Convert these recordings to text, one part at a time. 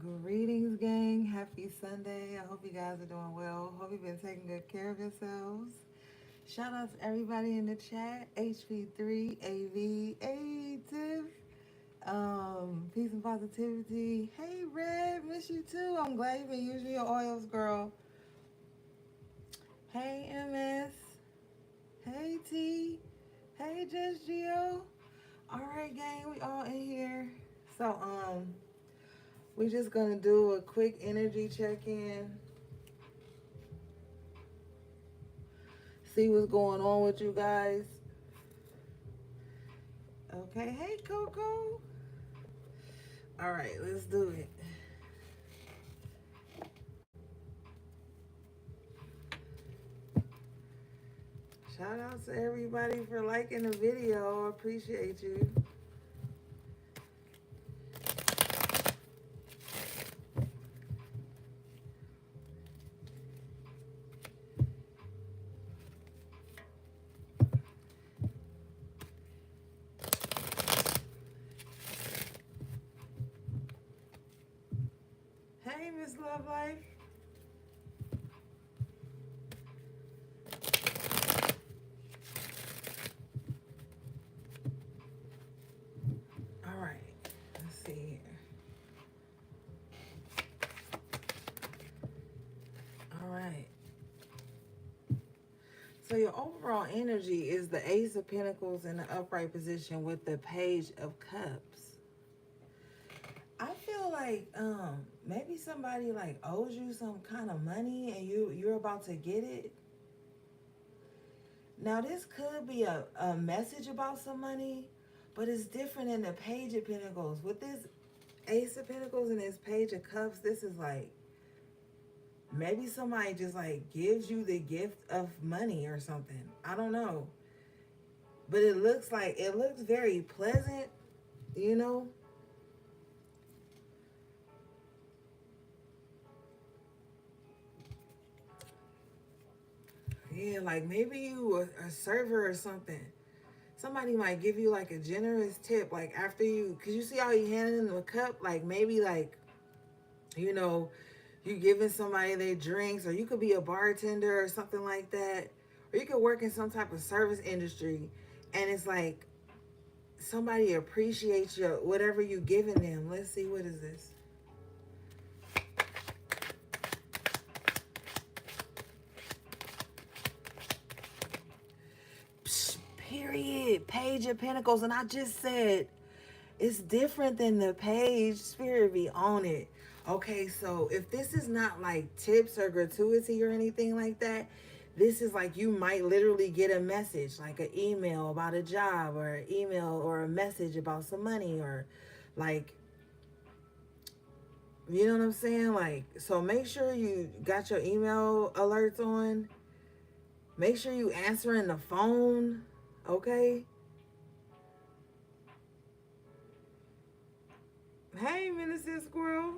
Greetings, gang. Happy Sunday. I hope you guys are doing well. Hope you've been taking good care of yourselves. Shout out to everybody in the chat. HP3, AV, A Tiff. Peace and positivity. Hey, Red, miss you too. I'm glad you've been using your oils, girl. Hey, MS. Hey, T. Hey, Just Geo. All right, gang, we all in here. So, we're just gonna do a quick energy check-in. See what's going on with you guys. Okay, hey Coco. All right, let's do it. Shout out to everybody for liking the video. Appreciate you. Hey, Miss Love Life. All right, let's see here. All right. So your overall energy is the Ace of Pentacles in the upright position with the Page of Cups. I feel like maybe somebody like owes you some kind of money and you're about to get it. Now this could be a message about some money, but it's different than the Page of Pentacles. With this Ace of Pentacles and this Page of Cups, this is like maybe somebody just like gives you the gift of money or something. I don't know. But it looks very pleasant, you know? Yeah, like maybe you a server or something. Somebody might give you like a generous tip, like after you, cause you see how you handing them a cup, like maybe like, you know, you giving somebody their drinks, or you could be a bartender or something like that, or you could work in some type of service industry, and it's like somebody appreciates your whatever you giving them. Let's see, what is this? Period. Page of Pentacles. And I just said it's different than the page. Spirit be on it. Okay, so if this is not like tips or gratuity or anything like that, this is like you might literally get a message, like an email about a job, or an email or a message about some money, or like, you know what I'm saying? Like, so make sure you got your email alerts on. Make sure you answering the phone, okay? Hey, Minister Squirrel.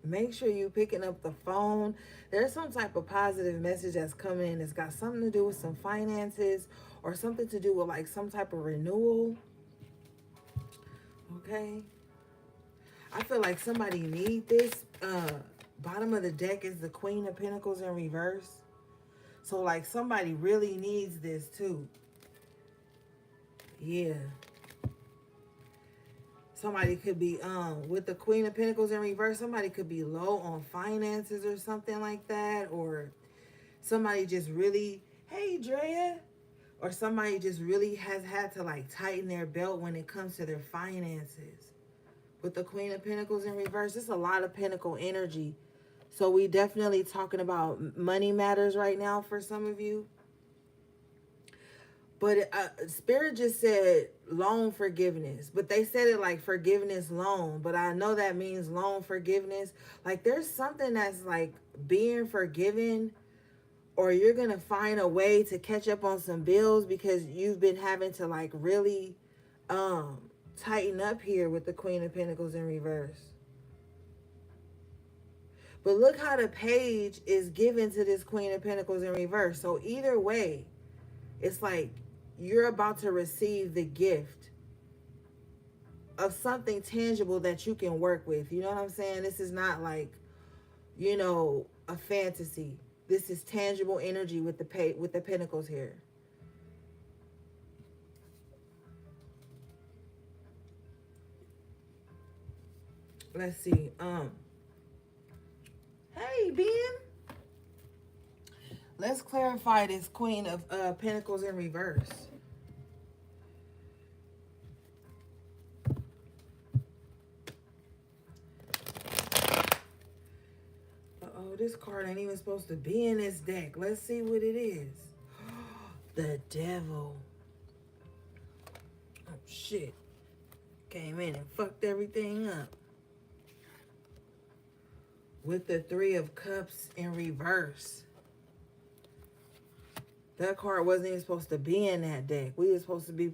Make sure you picking up the phone. There's some type of positive message that's coming in. It's got something to do with some finances or something to do with like some type of renewal. Okay. I feel like somebody need this. Bottom of the deck is the Queen of Pentacles in reverse. So like somebody really needs this too. Yeah. Somebody could be with the Queen of Pentacles in reverse, somebody could be low on finances or something like that, or somebody just really, hey Drea, or somebody just really has had to like tighten their belt when it comes to their finances. With the Queen of Pentacles in reverse, it's a lot of pentacle energy. So we definitely talking about money matters right now for some of you. But Spirit just said loan forgiveness. But they said it like forgiveness loan. But I know that means loan forgiveness. Like there's something that's like being forgiven, or you're going to find a way to catch up on some bills because you've been having to like really tighten up here with the Queen of Pentacles in reverse. But look how the page is given to this Queen of Pentacles in reverse. So either way, it's like you're about to receive the gift. of something tangible that you can work with. You know what I'm saying? This is not like, you know, a fantasy. This is tangible energy with the pentacles here. Let's see. Hey Ben. Let's clarify this Queen of Pentacles in reverse. Uh-oh, this card ain't even supposed to be in this deck. Let's see what it is. The Devil. Oh, shit. Came in and fucked everything up. With the Three of Cups in reverse. That card wasn't even supposed to be in that deck. We were supposed to be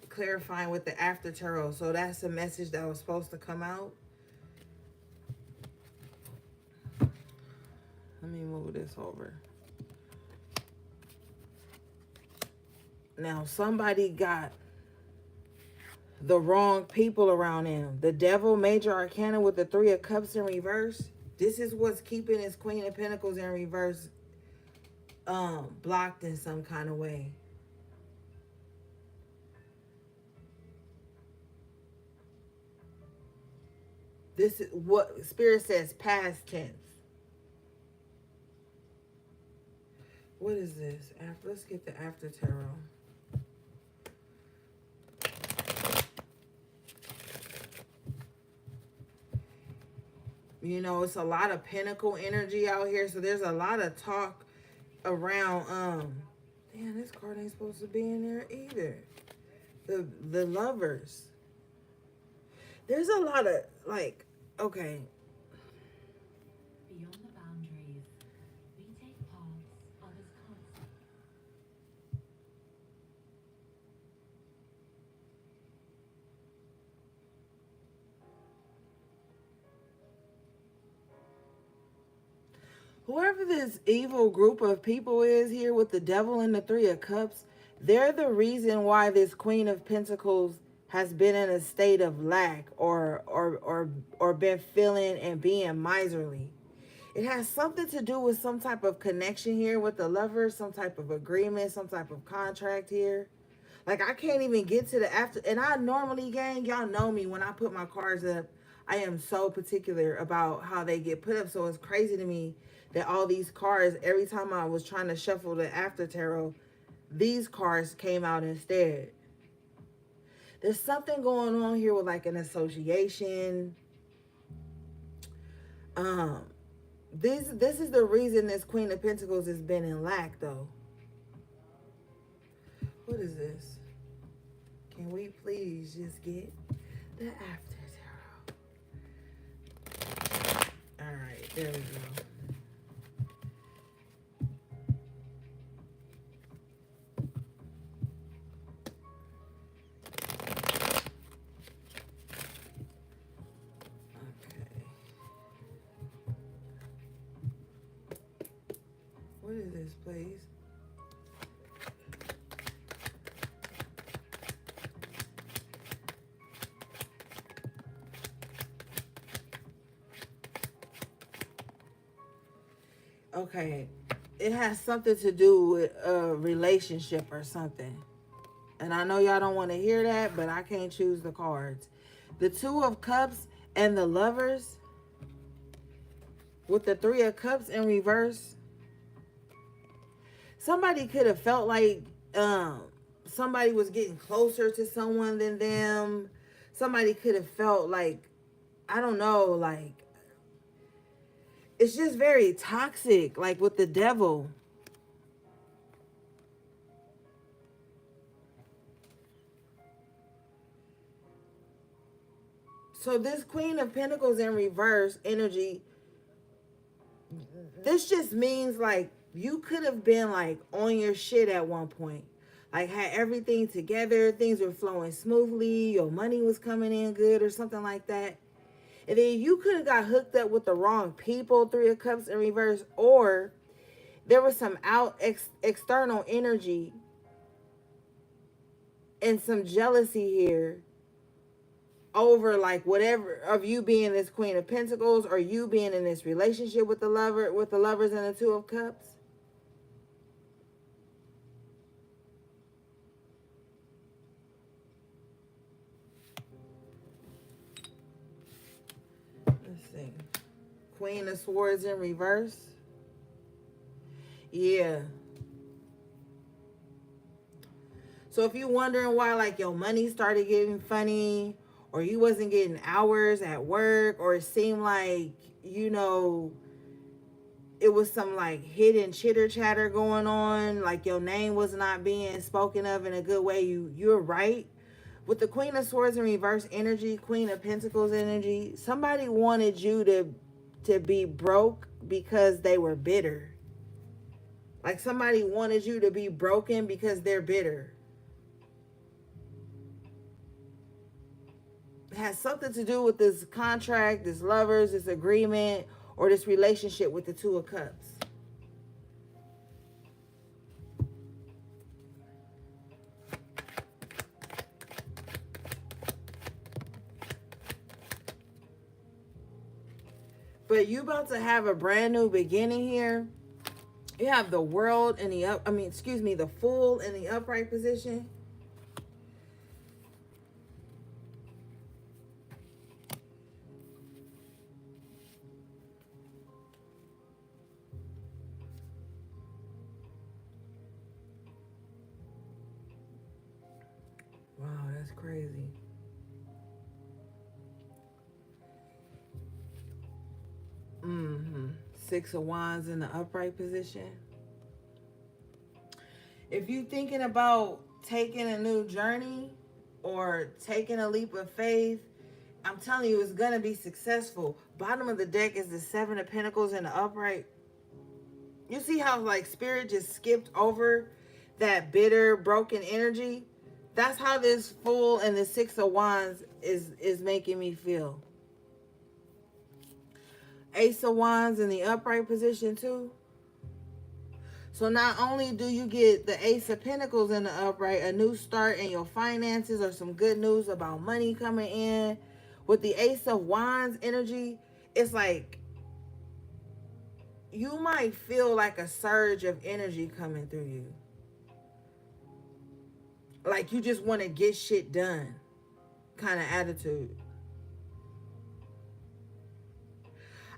clarifying with the After Tarot. So that's a message that was supposed to come out. Let me move this over. Now, somebody got the wrong people around him. The Devil, Major Arcana with the Three of Cups in reverse. This is what's keeping his Queen of Pentacles in reverse blocked in some kind of way. This is what Spirit says, past tense. What is this? Let's get the After Tarot. You know, it's a lot of pentacle energy out here, so there's a lot of talk around damn, this card ain't supposed to be in there either. The Lovers. There's a lot of like, okay. Beyond the boundaries, we take paths others can't see. Whoever this evil group of people is here with the Devil and the Three of Cups, they're the reason why this Queen of Pentacles has been in a state of lack or been feeling and being miserly. It has something to do with some type of connection here with the Lovers, some type of agreement, some type of contract here. Like, I can't even get to the after. And I normally, gang, y'all know me, when I put my cards up, I am so particular about how they get put up. So it's crazy to me that all these cards, every time I was trying to shuffle the After Tarot, these cards came out instead. There's something going on here with like an association. This is the reason this Queen of Pentacles has been in lack, though. What is this? Can we please just get the After Tarot? All right, there we go. What is this, please? Okay, it has something to do with a relationship or something. And I know y'all don't want to hear that, but I can't choose the cards. The Two of Cups and the Lovers with the Three of Cups in reverse. Somebody could have felt like somebody was getting closer to someone than them. Somebody could have felt like, I don't know, like, it's just very toxic, like with the Devil. So this Queen of Pentacles in reverse energy, this just means like you could have been like on your shit at one point. Like had everything together, things were flowing smoothly, your money was coming in good or something like that. And then you could have got hooked up with the wrong people, Three of Cups in reverse, or there was some external energy and some jealousy here over like whatever of you being this Queen of Pentacles or you being in this relationship with the lover, with the lovers and the Two of Cups. Let's see. Queen of Swords in reverse. Yeah. So if you're wondering why like your money started getting funny, or you wasn't getting hours at work, or it seemed like, you know, it was some like hidden chitter chatter going on, like your name was not being spoken of in a good way, you're right. With the Queen of Swords in reverse energy, Queen of Pentacles energy, somebody wanted you to be broke because they were bitter. Like somebody wanted you to be broken because they're bitter. It has something to do with this contract, this lovers, this agreement, or this relationship with the Two of Cups. But you about to have a brand new beginning here. You have the world in the the Fool in the upright position. Wow, that's crazy. Six of Wands in the upright position. If you're thinking about taking a new journey or taking a leap of faith, I'm telling you, it's going to be successful. Bottom of the deck is the Seven of Pentacles in the upright. You see how like Spirit just skipped over that bitter, broken energy? That's how this Fool and the Six of Wands is making me feel. Ace of Wands in the upright position too. So not only do you get the Ace of Pentacles in the upright, a new start in your finances or some good news about money coming in. With the Ace of Wands energy, it's like you might feel like a surge of energy coming through you. Like you just want to get shit done kind of attitude.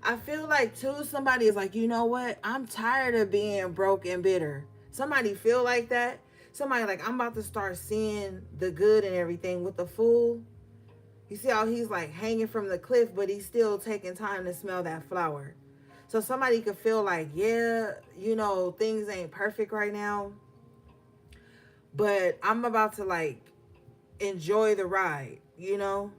I feel like too, somebody is like, you know what? I'm tired of being broke and bitter. Somebody feel like that. Somebody like, I'm about to start seeing the good and everything. With the Fool, you see how he's like hanging from the cliff, but he's still taking time to smell that flower. So somebody could feel like, yeah, you know, things ain't perfect right now, but I'm about to like enjoy the ride, you know?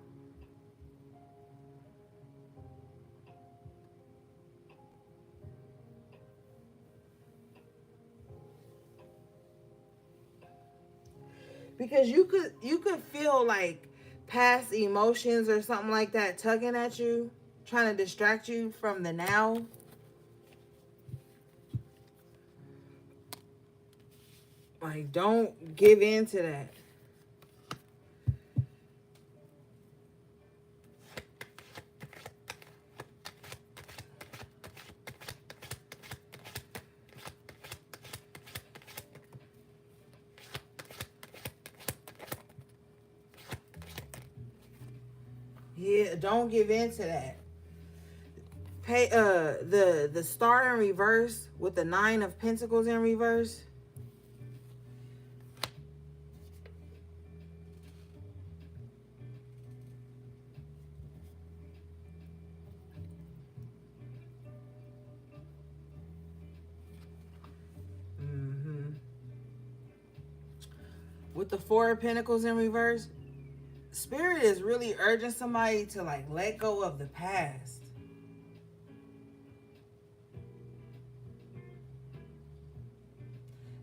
Because you could feel like past emotions or something like that tugging at you, trying to distract you from the now. Like, don't give in to that. Yeah, don't give in to that. Pay the Star in reverse with the Nine of Pentacles in reverse. With the Four of Pentacles in reverse, Spirit is really urging somebody to like let go of the past.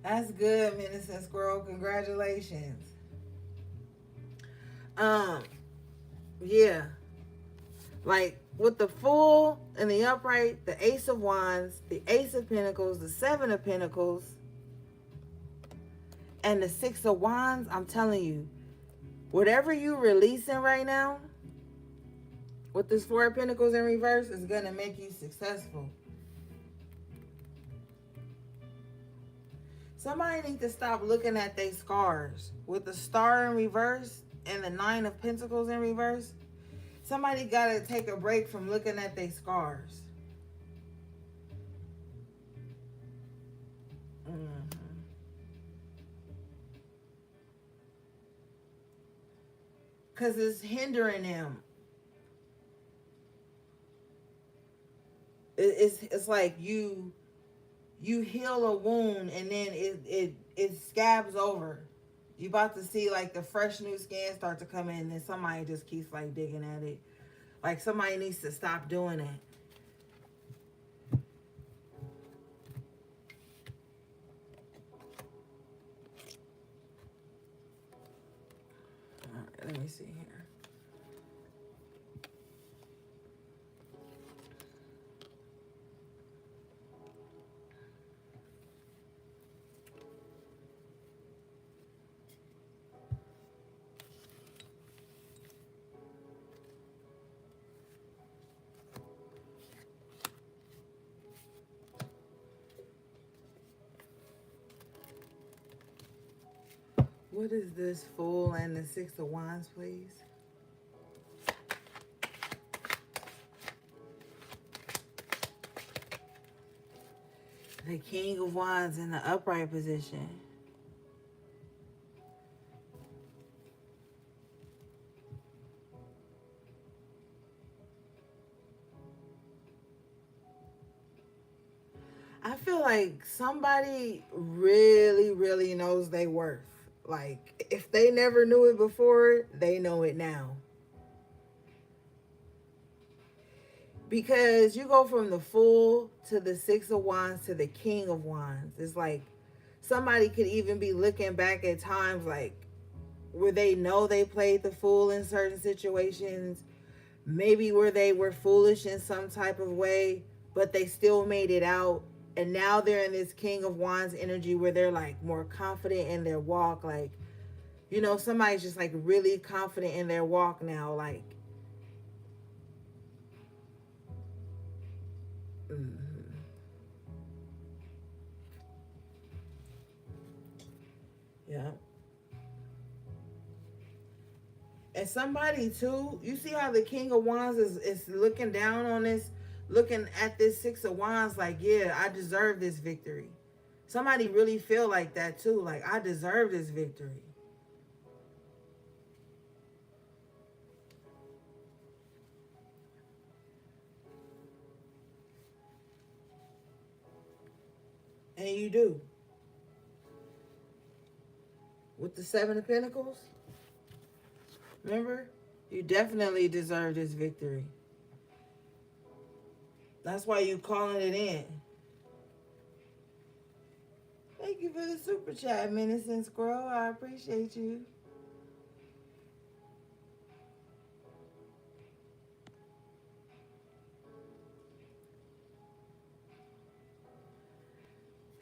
That's good, Medicine Squirrel. Congratulations. Yeah. Like with the Fool and the upright, the Ace of Wands, the Ace of Pentacles, the Seven of Pentacles, and the Six of Wands, I'm telling you, whatever you releasing right now, with this Four of Pentacles in reverse is going to make you successful. Somebody needs to stop looking at their scars. With the Star in reverse and the Nine of Pentacles in reverse, somebody got to take a break from looking at their scars. Because it's hindering them. It's like you heal a wound and then it scabs over. You about to see like the fresh new skin start to come in, and somebody just keeps like digging at it. Like somebody needs to stop doing that. All right, let me see here. What is this Fool and the Six of Wands, please? The King of Wands in the upright position. I feel like somebody really, really knows their worth. Like, if they never knew it before, they know it now. Because you go from the Fool to the Six of Wands to the King of Wands. It's like somebody could even be looking back at times like where they know they played the fool in certain situations. Maybe where they were foolish in some type of way, but they still made it out. And now they're in this King of Wands energy where they're like more confident in their walk. Like, you know, somebody's just like really confident in their walk now. Like, yeah. And somebody too, you see how the King of Wands is looking down on this, looking at this Six of Wands like, yeah, I deserve this victory. Somebody really feel like that too. Like, I deserve this victory. And you do. With the Seven of Pentacles, remember? You definitely deserve this victory. That's why you calling it in. Thank you for the super chat, Menacing Squirrel. I appreciate you.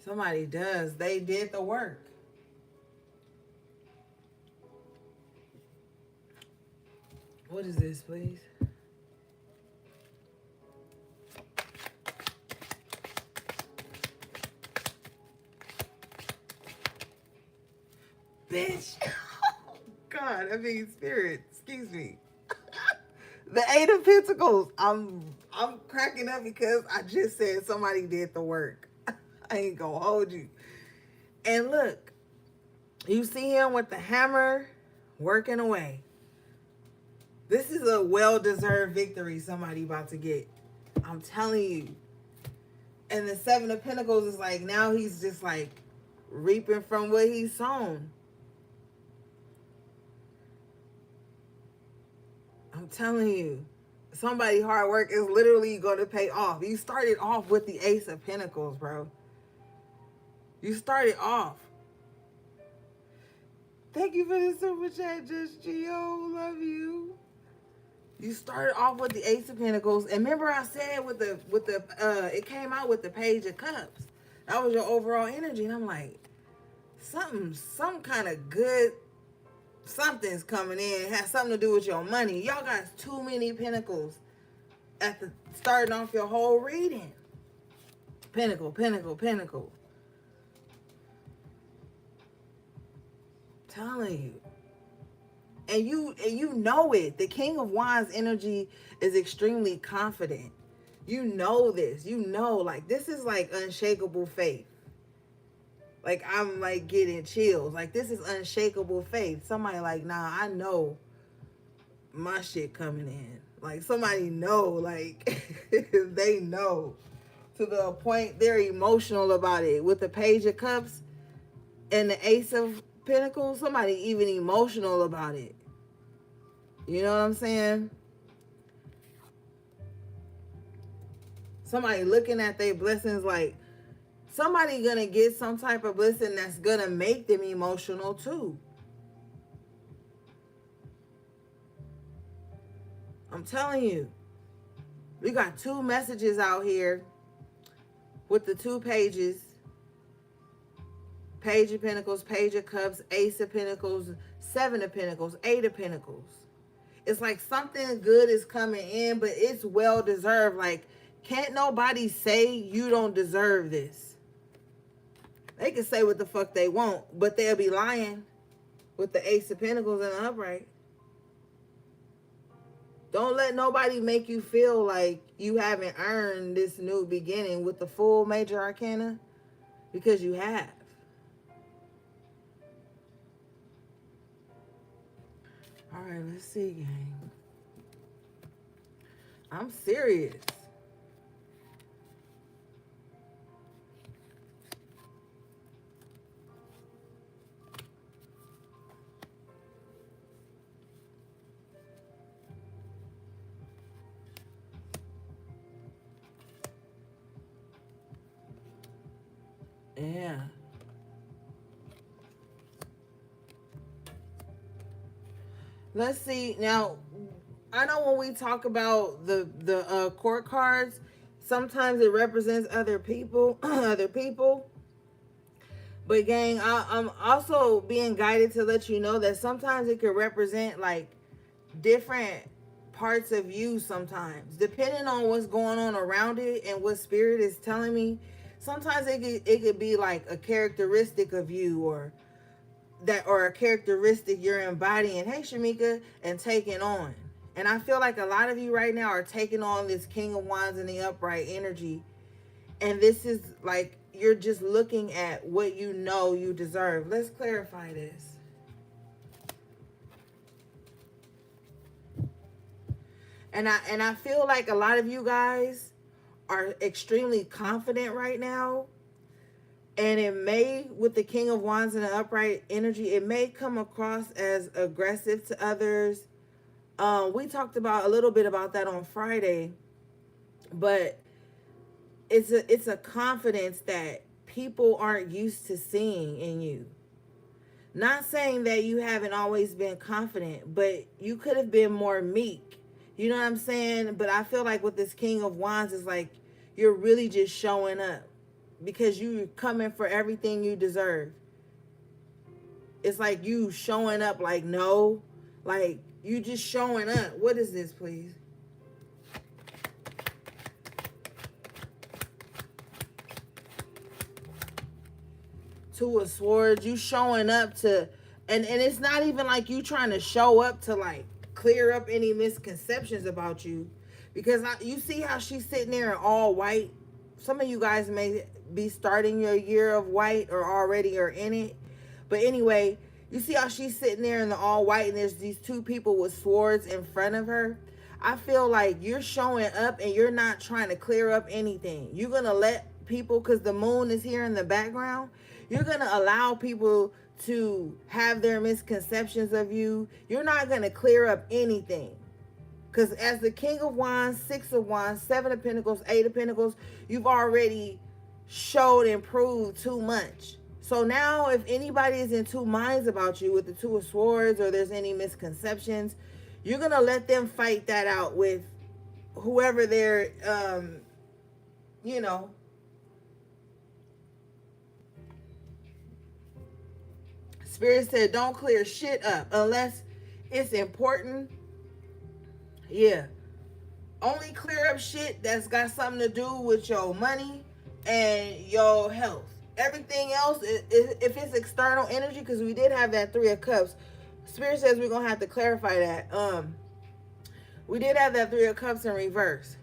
Somebody does. They did the work. What is this, please? Bitch. Oh, God, I mean, spirit. Excuse me. The Eight of Pentacles. I'm cracking up because I just said somebody did the work. I ain't gonna hold you. And look, you see him with the hammer working away. This is a well-deserved victory somebody about to get. I'm telling you. And the Seven of Pentacles is like, now he's just like reaping from what he's sown. I'm telling you. Somebody's hard work is literally going to pay off. You started off with the Ace of Pentacles, bro. You started off. Thank you for the super chat, Just Gio. Love you. You started off with the Ace of Pentacles, and remember I said with the it came out with the Page of Cups. That was your overall energy, and I'm like, some kind of good something's coming in. It has something to do with your money. Y'all got too many pentacles at the starting off your whole reading. Pentacle, pentacle, pentacle. Telling you. And you know it. The King of Wands energy is extremely confident. You know this. You know, like, this is like unshakable faith. Like, I'm like getting chills. Like, this is unshakable faith. Somebody like, nah, I know my shit coming in. Like, somebody know, like, they know. To the point they're emotional about it. With the Page of Cups and the Ace of Pentacles, somebody even emotional about it. You know what I'm saying? Somebody looking at their blessings like, somebody gonna get some type of blessing that's gonna make them emotional too. I'm telling you. We got two messages out here with the two pages. Page of Pentacles, Page of Cups, Ace of Pentacles, Seven of Pentacles, Eight of Pentacles. It's like something good is coming in, but it's well deserved. Like, can't nobody say you don't deserve this. They can say what the fuck they want, but they'll be lying with the Ace of Pentacles and the upright. Don't let nobody make you feel like you haven't earned this new beginning with the full major arcana, because you have. All right, let's see, gang. I'm serious. Yeah. Let's see. Now, I know when we talk about the court cards, sometimes it represents other people, other people. But gang, I'm also being guided to let you know that sometimes it could represent like different parts of you sometimes, depending on what's going on around it and what spirit is telling me. Sometimes it could be like a characteristic of you, or a characteristic you're embodying, hey Shamika, and taking on. And I feel like a lot of you right now are taking on this King of Wands and the upright energy. And this is like, you're just looking at what you know you deserve. Let's clarify this. And I feel like a lot of you guys are extremely confident right now. And it may, with the King of Wands and the upright energy, it may come across as aggressive to others. We talked about a little bit about that on Friday. But it's a confidence that people aren't used to seeing in you. Not saying that you haven't always been confident, but you could have been more meek. You know what I'm saying? But I feel like with this King of Wands, it's like you're really just showing up because you're coming for everything you deserve. It's like you showing up like, no, like you just showing up. What is this, please? Two of Swords. You showing up to, and it's not even like you trying to show up to like clear up any misconceptions about you, because you see how she's sitting there in all white. Some of you guys may be starting your year of white or already are in it, but anyway, you see how she's sitting there in the all white and there's these two people with swords in front of her. I feel like you're showing up and you're not trying to clear up anything. You're gonna let people, because the moon is here in the background, you're gonna allow people to have their misconceptions of you. You're not gonna clear up anything. Because as the King of Wands, Six of Wands, Seven of Pentacles, Eight of Pentacles, you've already showed and proved too much. So now if anybody is in two minds about you with the Two of Swords, or there's any misconceptions, you're going to let them fight that out with whoever they're, you know, Spirit said don't clear shit up unless it's important. Yeah. Only clear up shit that's got something to do with your money and your health. Everything else, if it's external energy, because we did have that Three of Cups. Spirit says we're gonna have to clarify that. We did have that Three of Cups in reverse.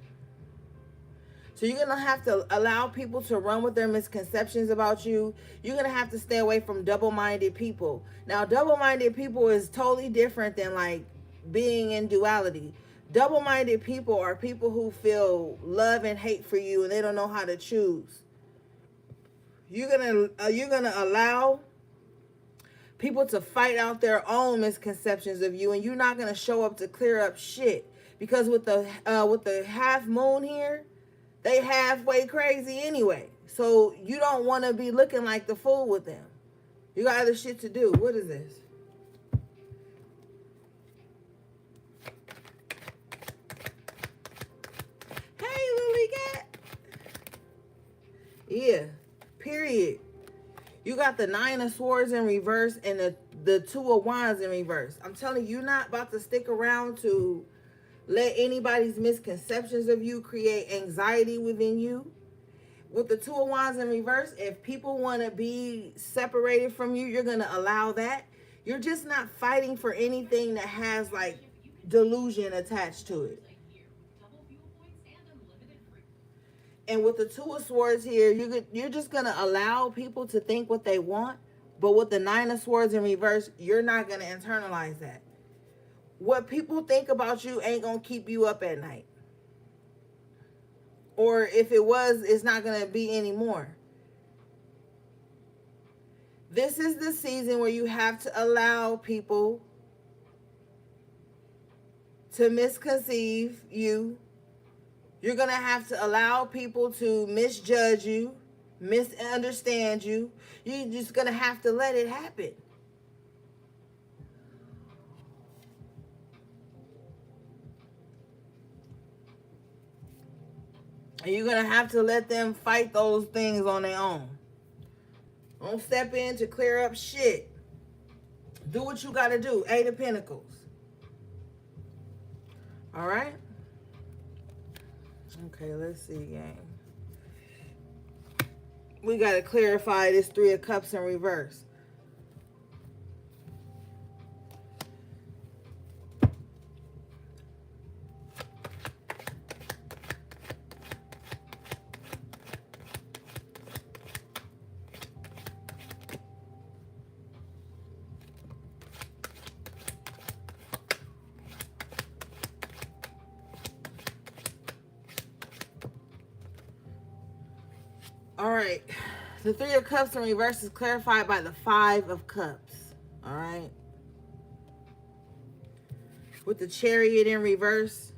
So you're gonna have to allow people to run with their misconceptions about you. You're gonna have to stay away from double-minded people. Now, double-minded people is totally different than like being in duality. Double-minded people are people who feel love and hate for you and they don't know how to choose. You're gonna allow people to fight out their own misconceptions of you, and you're not gonna show up to clear up shit. Because with the half moon here, they halfway crazy anyway. So you don't want to be looking like the fool with them. You got other shit to do. What is this? Hey, Lily Cat. Yeah. Period. You got the Nine of Swords in reverse and the Two of Wands in reverse. I'm telling you, you're not about to stick around to let anybody's misconceptions of you create anxiety within you. With the Two of Wands in reverse, if people want to be separated from you, you're going to allow that. You're just not fighting for anything that has like delusion attached to it. And with the Two of Swords here, you're just going to allow people to think what they want. But with the Nine of Swords in reverse, you're not going to internalize that. What people think about you ain't going to keep you up at night. Or if it was, it's not going to be anymore. This is the season where you have to allow people to misconceive you. You're going to have to allow people to misjudge you, misunderstand you. You're just going to have to let it happen. And you're going to have to let them fight those things on their own. Don't step in to clear up shit. Do what you got to do. Eight of Pentacles. All right? Okay, let's see, gang. We got to clarify this Three of Cups in reverse. All right. The Three of Cups in reverse is clarified by the Five of Cups. All right. With the Chariot in reverse.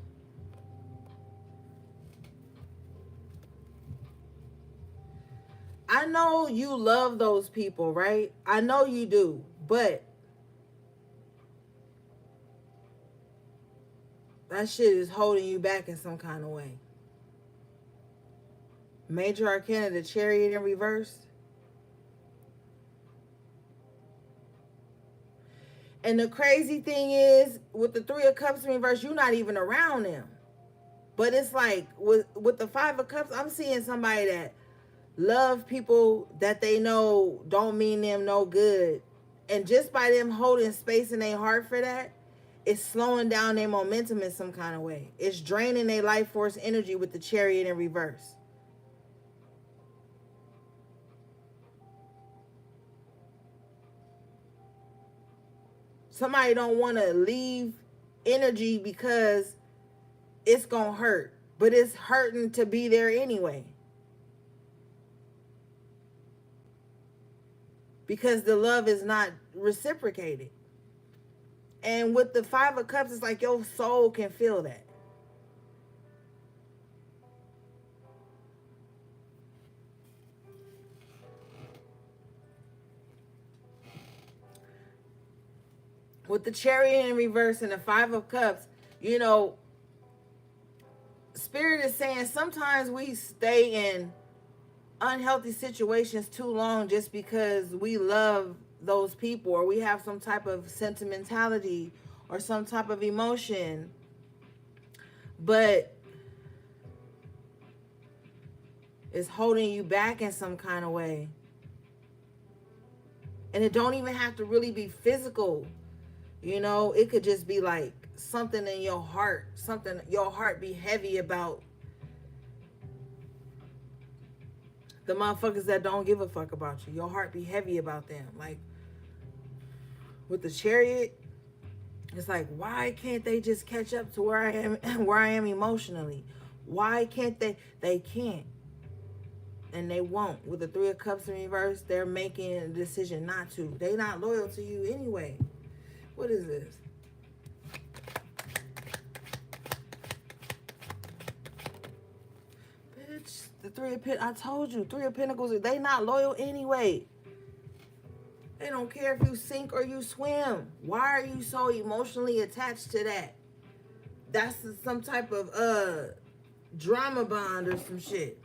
I know you love those people, right? I know you do. But that shit is holding you back in some kind of way. Major Arcana, the Chariot in reverse. And the crazy thing is, with the Three of Cups in reverse, you're not even around them. But it's like, with the Five of Cups, I'm seeing somebody that love people that they know don't mean them no good. And just by them holding space in their heart for that, it's slowing down their momentum in some kind of way. It's draining their life force energy with the Chariot in reverse. Somebody don't want to leave energy because it's going to hurt. But it's hurting to be there anyway. Because the love is not reciprocated. And with the Five of Cups, it's like your soul can feel that. With the Chariot in reverse and the Five of Cups, you know, Spirit is saying sometimes we stay in unhealthy situations too long just because we love those people, or we have some type of sentimentality or some type of emotion, but it's holding you back in some kind of way. And it don't even have to really be physical. You know, it could just be like something in your heart, something your heart be heavy about. The motherfuckers that don't give a fuck about you, your heart be heavy about them. Like with the Chariot, it's like, why can't they just catch up to where I am, where I am emotionally? Why can't they? They can't, and they won't. With the Three of Cups in reverse, they're making a decision not to. They not loyal to you anyway. What is this? Bitch, the Three of Pentacles, I told you, Three of Pentacles, they not loyal anyway. They don't care if you sink or you swim. Why are you so emotionally attached to that? That's some type of drama bond or some shit.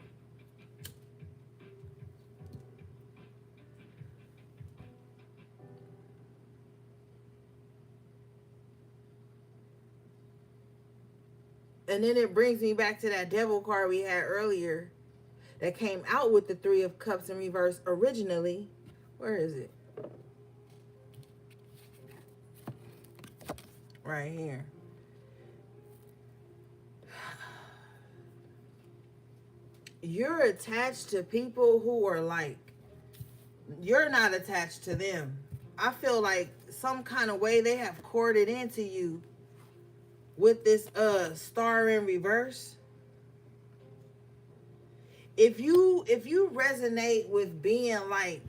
And then it brings me back to that Devil card we had earlier that came out with the Three of Cups in reverse originally. Where is it? Right here. You're attached to people who are like, you're not attached to them. I feel like some kind of way they have corded into you with this star in reverse. If you resonate with being like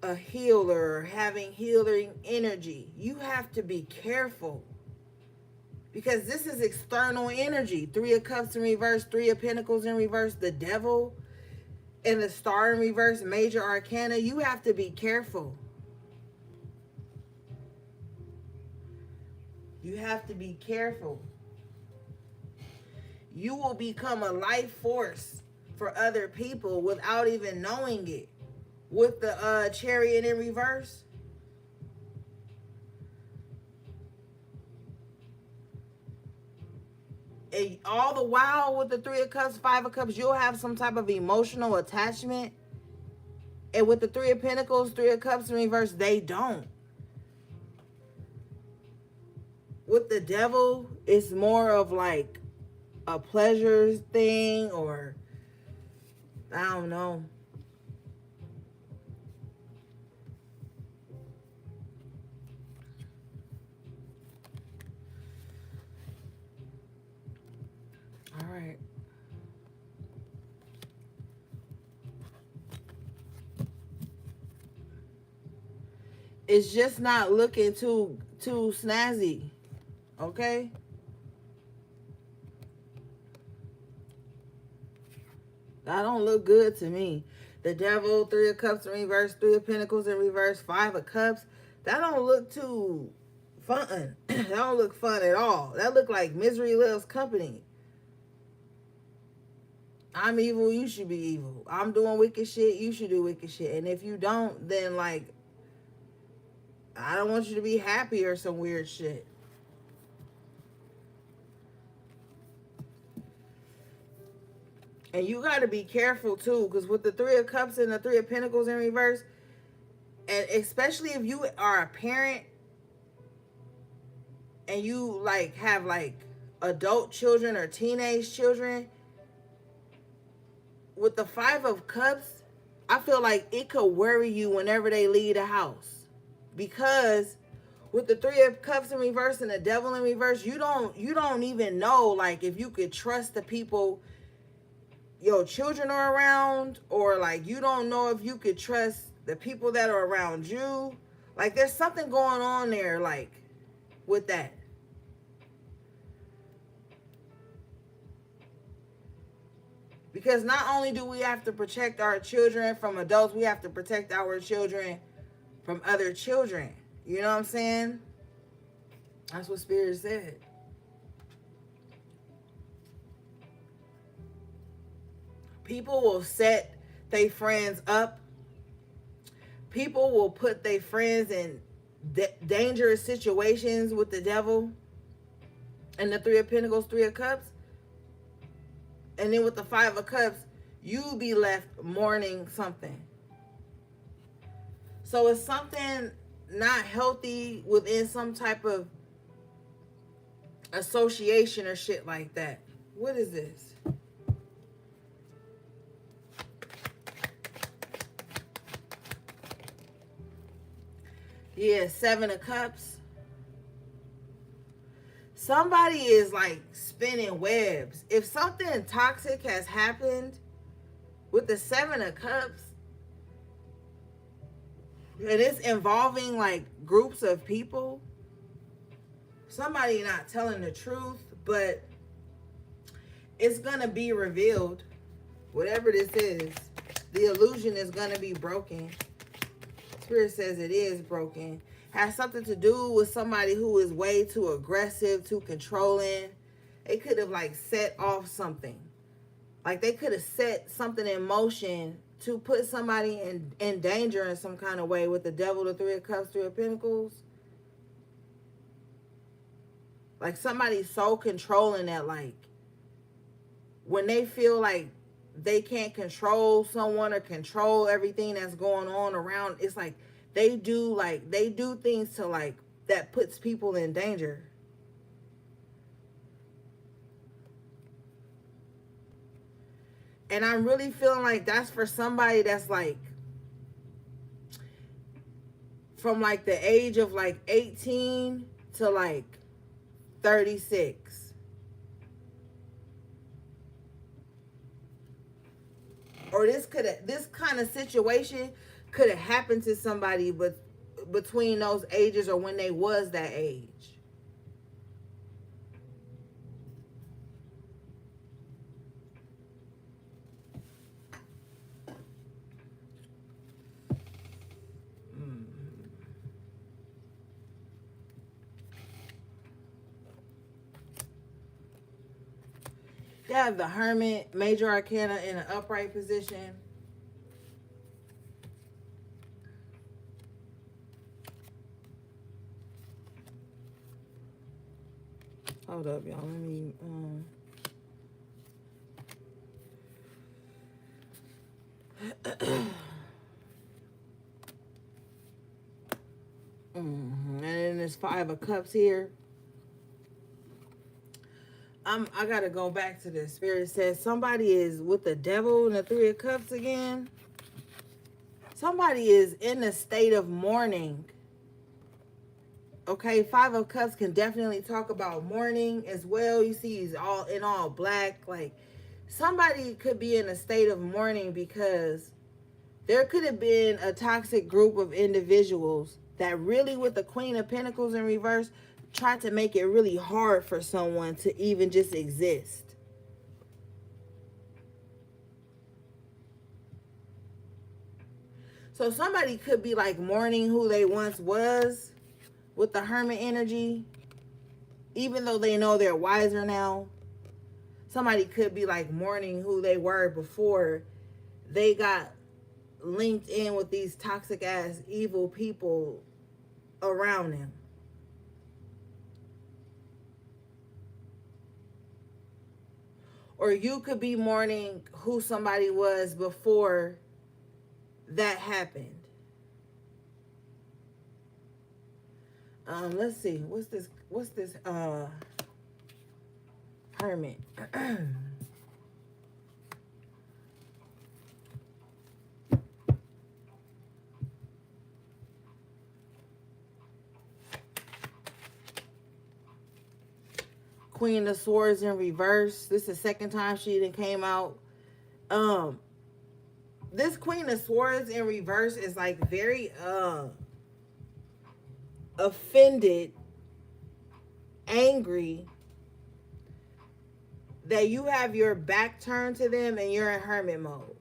a healer, having healing energy, you have to be careful. Because this is external energy. Three of Cups in reverse, Three of Pentacles in reverse, the Devil, and the Star in reverse, Major Arcana. You have to be careful. You have to be careful. You will become a life force for other people without even knowing it. With the Chariot in reverse, and all the while with the Three of Cups, Five of Cups, you'll have some type of emotional attachment. And with the Three of Pentacles, Three of Cups in reverse, they don't. With the Devil, it's more of like a pleasure thing, or I don't know. All right. It's just not looking too snazzy. Okay? That don't look good to me. The Devil, Three of Cups in reverse, Three of Pentacles in reverse, Five of Cups. That don't look too fun. That don't look fun at all. That look like misery loves company. I'm evil, you should be evil. I'm doing wicked shit, you should do wicked shit. And if you don't, then like, I don't want you to be happy or some weird shit. And you got to be careful too, because with the Three of Cups and the Three of Pentacles in reverse, and especially if you are a parent and you like have like adult children or teenage children, with the Five of Cups, I feel like it could worry you whenever they leave the house. Because with the Three of Cups in reverse and the Devil in reverse, you don't even know like if you could trust the people your children are around, or like you don't know if you could trust the people that are around you. Like there's something going on there like with that. Because not only do we have to protect our children from adults, we have to protect our children from other children. You know what I'm saying? That's what Spirit said. People will set their friends up. People will put their friends in dangerous situations with the devil and the Three of Pentacles, Three of Cups. And then with the Five of Cups, you be left mourning something. So it's something not healthy within some type of association or shit like that. What is this? Yeah, Seven of Cups. Somebody is like spinning webs. If something toxic has happened with the Seven of Cups, and it's involving like groups of people, somebody not telling the truth, but it's gonna be revealed. Whatever this is, the illusion is gonna be broken. Spirit says it is broken. Has something to do with somebody who is way too aggressive, too controlling. They could have like set off something. Like they could have set something in motion to put somebody in danger in some kind of way with the devil, the Three of Cups, Three of Pentacles. Like somebody's so controlling that like when they feel like they can't control someone or control everything that's going on around, it's like they do things to like that puts people in danger. And I'm really feeling like that's for somebody that's like from like the age of like 18 to like 36. Or this kind of situation could have happened to somebody but between those ages or when they was that age. You have the Hermit, Major Arcana in an upright position. Hold up, y'all. Let me And then there's Five of Cups here. I gotta go back to this. Spirit says somebody is with the devil and the Three of Cups again. Somebody is in a state of mourning. Okay, Five of Cups can definitely talk about mourning as well. You see he's all in all black. Like somebody could be in a state of mourning because there could have been a toxic group of individuals that really, with the Queen of Pentacles in reverse, tried to make it really hard for someone to even just exist. So somebody could be like mourning who they once was with the Hermit energy, even though they know they're wiser now. Somebody could be like mourning who they were before they got linked in with these toxic ass evil people around them. Or you could be mourning who somebody was before that happened. Let's see. What's this Hermit? Queen of Swords in reverse. This is the second time she done came out. This Queen of Swords in reverse is like very offended, angry that you have your back turned to them and you're in hermit mode.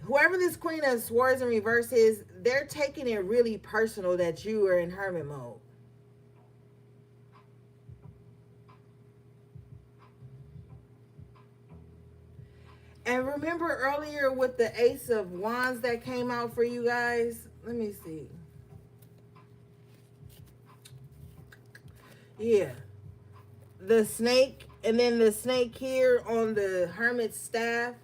Whoever this Queen of Swords in reverse is, they're taking it really personal that you are in hermit mode. And remember earlier with the Ace of Wands that came out for you guys? Let me see. Yeah. The snake, and then the snake here on the hermit's staff.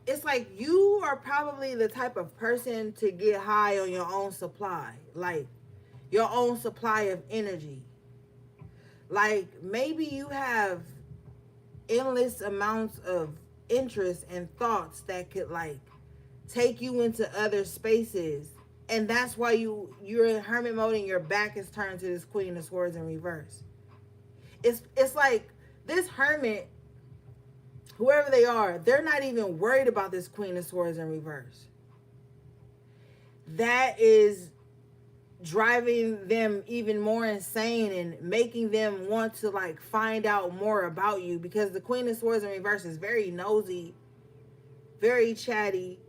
It's like you are probably the type of person to get high on your own supply. Like your own supply of energy. Like maybe you have endless amounts of interest and thoughts that could like take you into other spaces, and that's why you're in hermit mode and your back is turned to this Queen of Swords in reverse. It's like this hermit, whoever they are, they're not even worried about this Queen of Swords in reverse. That is driving them even more insane and making them want to like find out more about you, because the Queen of Swords in reverse is very nosy, very chatty.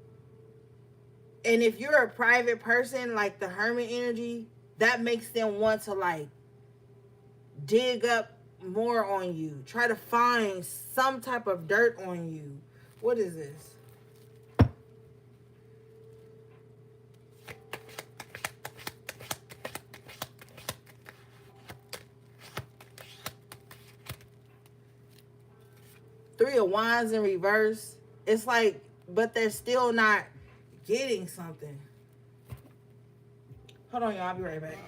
And if you're a private person, like the hermit energy, that makes them want to like dig up more on you, try to find some type of dirt on you. What is this? Three of Wands in reverse. It's like, but they're still not getting something. Hold on, y'all. I'll be right back.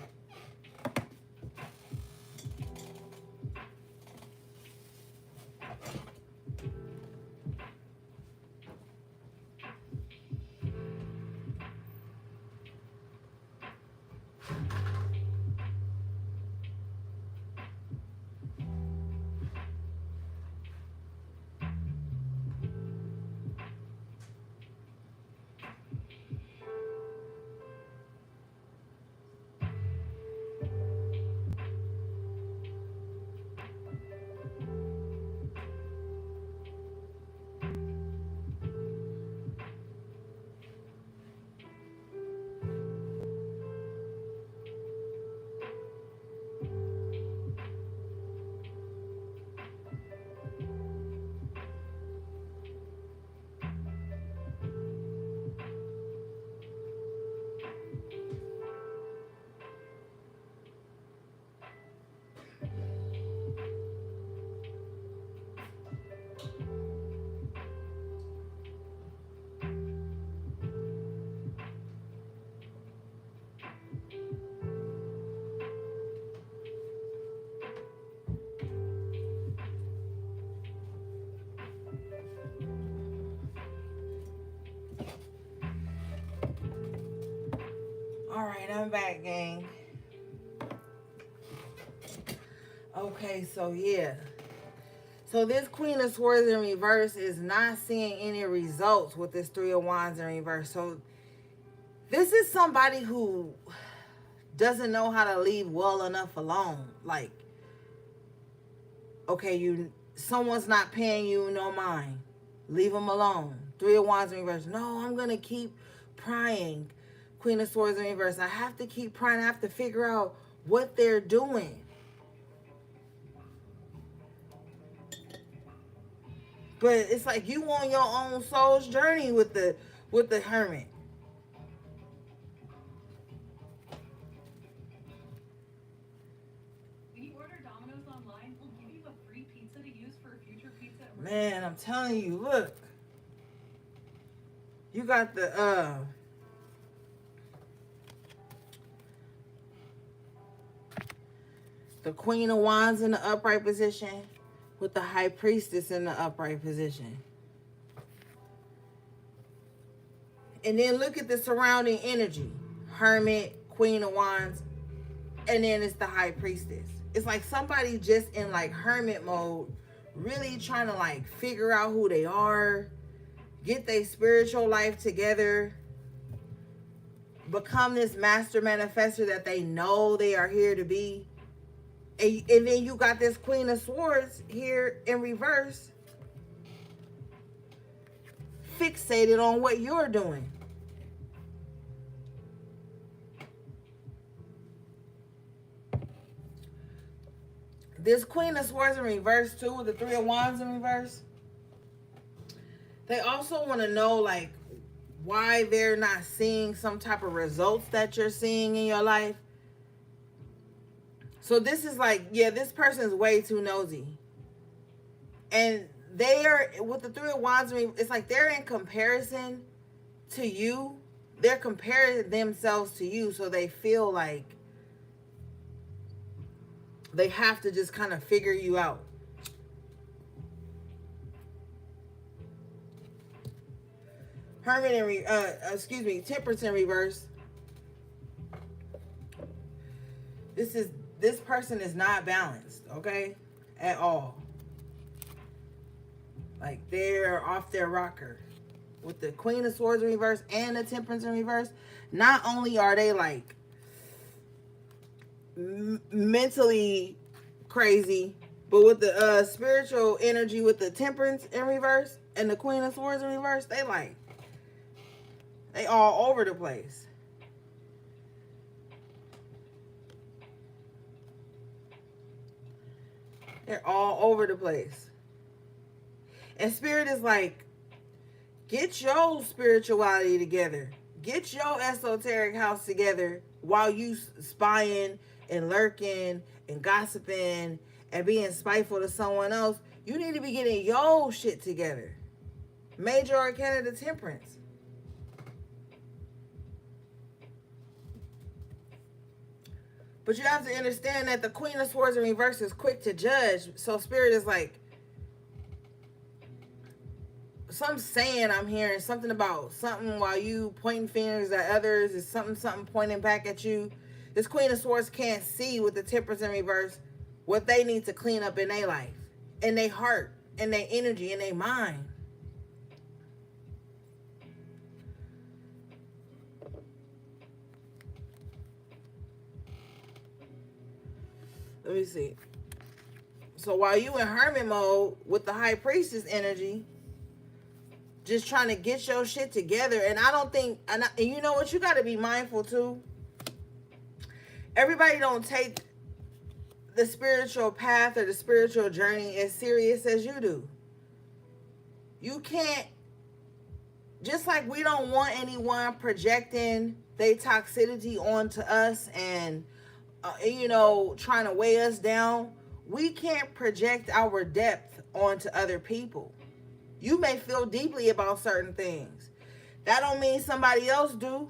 All right, I'm back, gang. Okay, so yeah. So this Queen of Swords in reverse is not seeing any results with this Three of Wands in reverse. So this is somebody who doesn't know how to leave well enough alone. Like, okay, someone's not paying you no mind. Leave them alone. Three of Wands in reverse. No, I'm going to keep prying. Queen of Swords in reverse. I have to keep prying. I have to figure out what they're doing. But it's like you on your own soul's journey with the hermit. When you order Domino's online, we'll give you a free pizza to use for a future pizza. Man, I'm telling you, look. You got the Queen of Wands in the upright position with the High Priestess in the upright position. And then look at the surrounding energy. Hermit, Queen of Wands, and then it's the High Priestess. It's like somebody just in like hermit mode, really trying to like figure out who they are, get their spiritual life together, become this master manifester that they know they are here to be. And then you got this Queen of Swords here in reverse, fixated on what you're doing. This Queen of Swords in reverse too, with the Three of Wands in reverse. They also want to know like why they're not seeing some type of results that you're seeing in your life. So this is like, yeah, this person's way too nosy. And they are, with the Three of Wands, it's like they're in comparison to you. They're comparing themselves to you, so they feel like they have to just kind of figure you out. Hermit in Temperance in reverse. This person is not balanced, okay? At all. Like they're off their rocker. With the Queen of Swords in reverse and the Temperance in reverse, not only are they like mentally crazy, but with the spiritual energy with the Temperance in reverse and the Queen of Swords in reverse, they all over the place. They're all over the place. And Spirit is like, get your spirituality together. Get your esoteric house together while you spying and lurking and gossiping and being spiteful to someone else. You need to be getting your shit together. Major Arcana, the Temperance. But you have to understand that the Queen of Swords in reverse is quick to judge. So Spirit is like, some saying I'm hearing something about something while you pointing fingers at others is something pointing back at you. This Queen of Swords can't see with the Temperance in reverse what they need to clean up in their life, in their heart, in their energy, in their mind. Let me see. So while you in hermit mode with the High Priestess energy, just trying to get your shit together. And I don't think, and you know what, you got to be mindful too. Everybody don't take the spiritual path or the spiritual journey as serious as you do. You can't, just like we don't want anyone projecting their toxicity onto us and, trying to weigh us down. We can't project our depth onto other people. You may feel deeply about certain things. That don't mean somebody else do.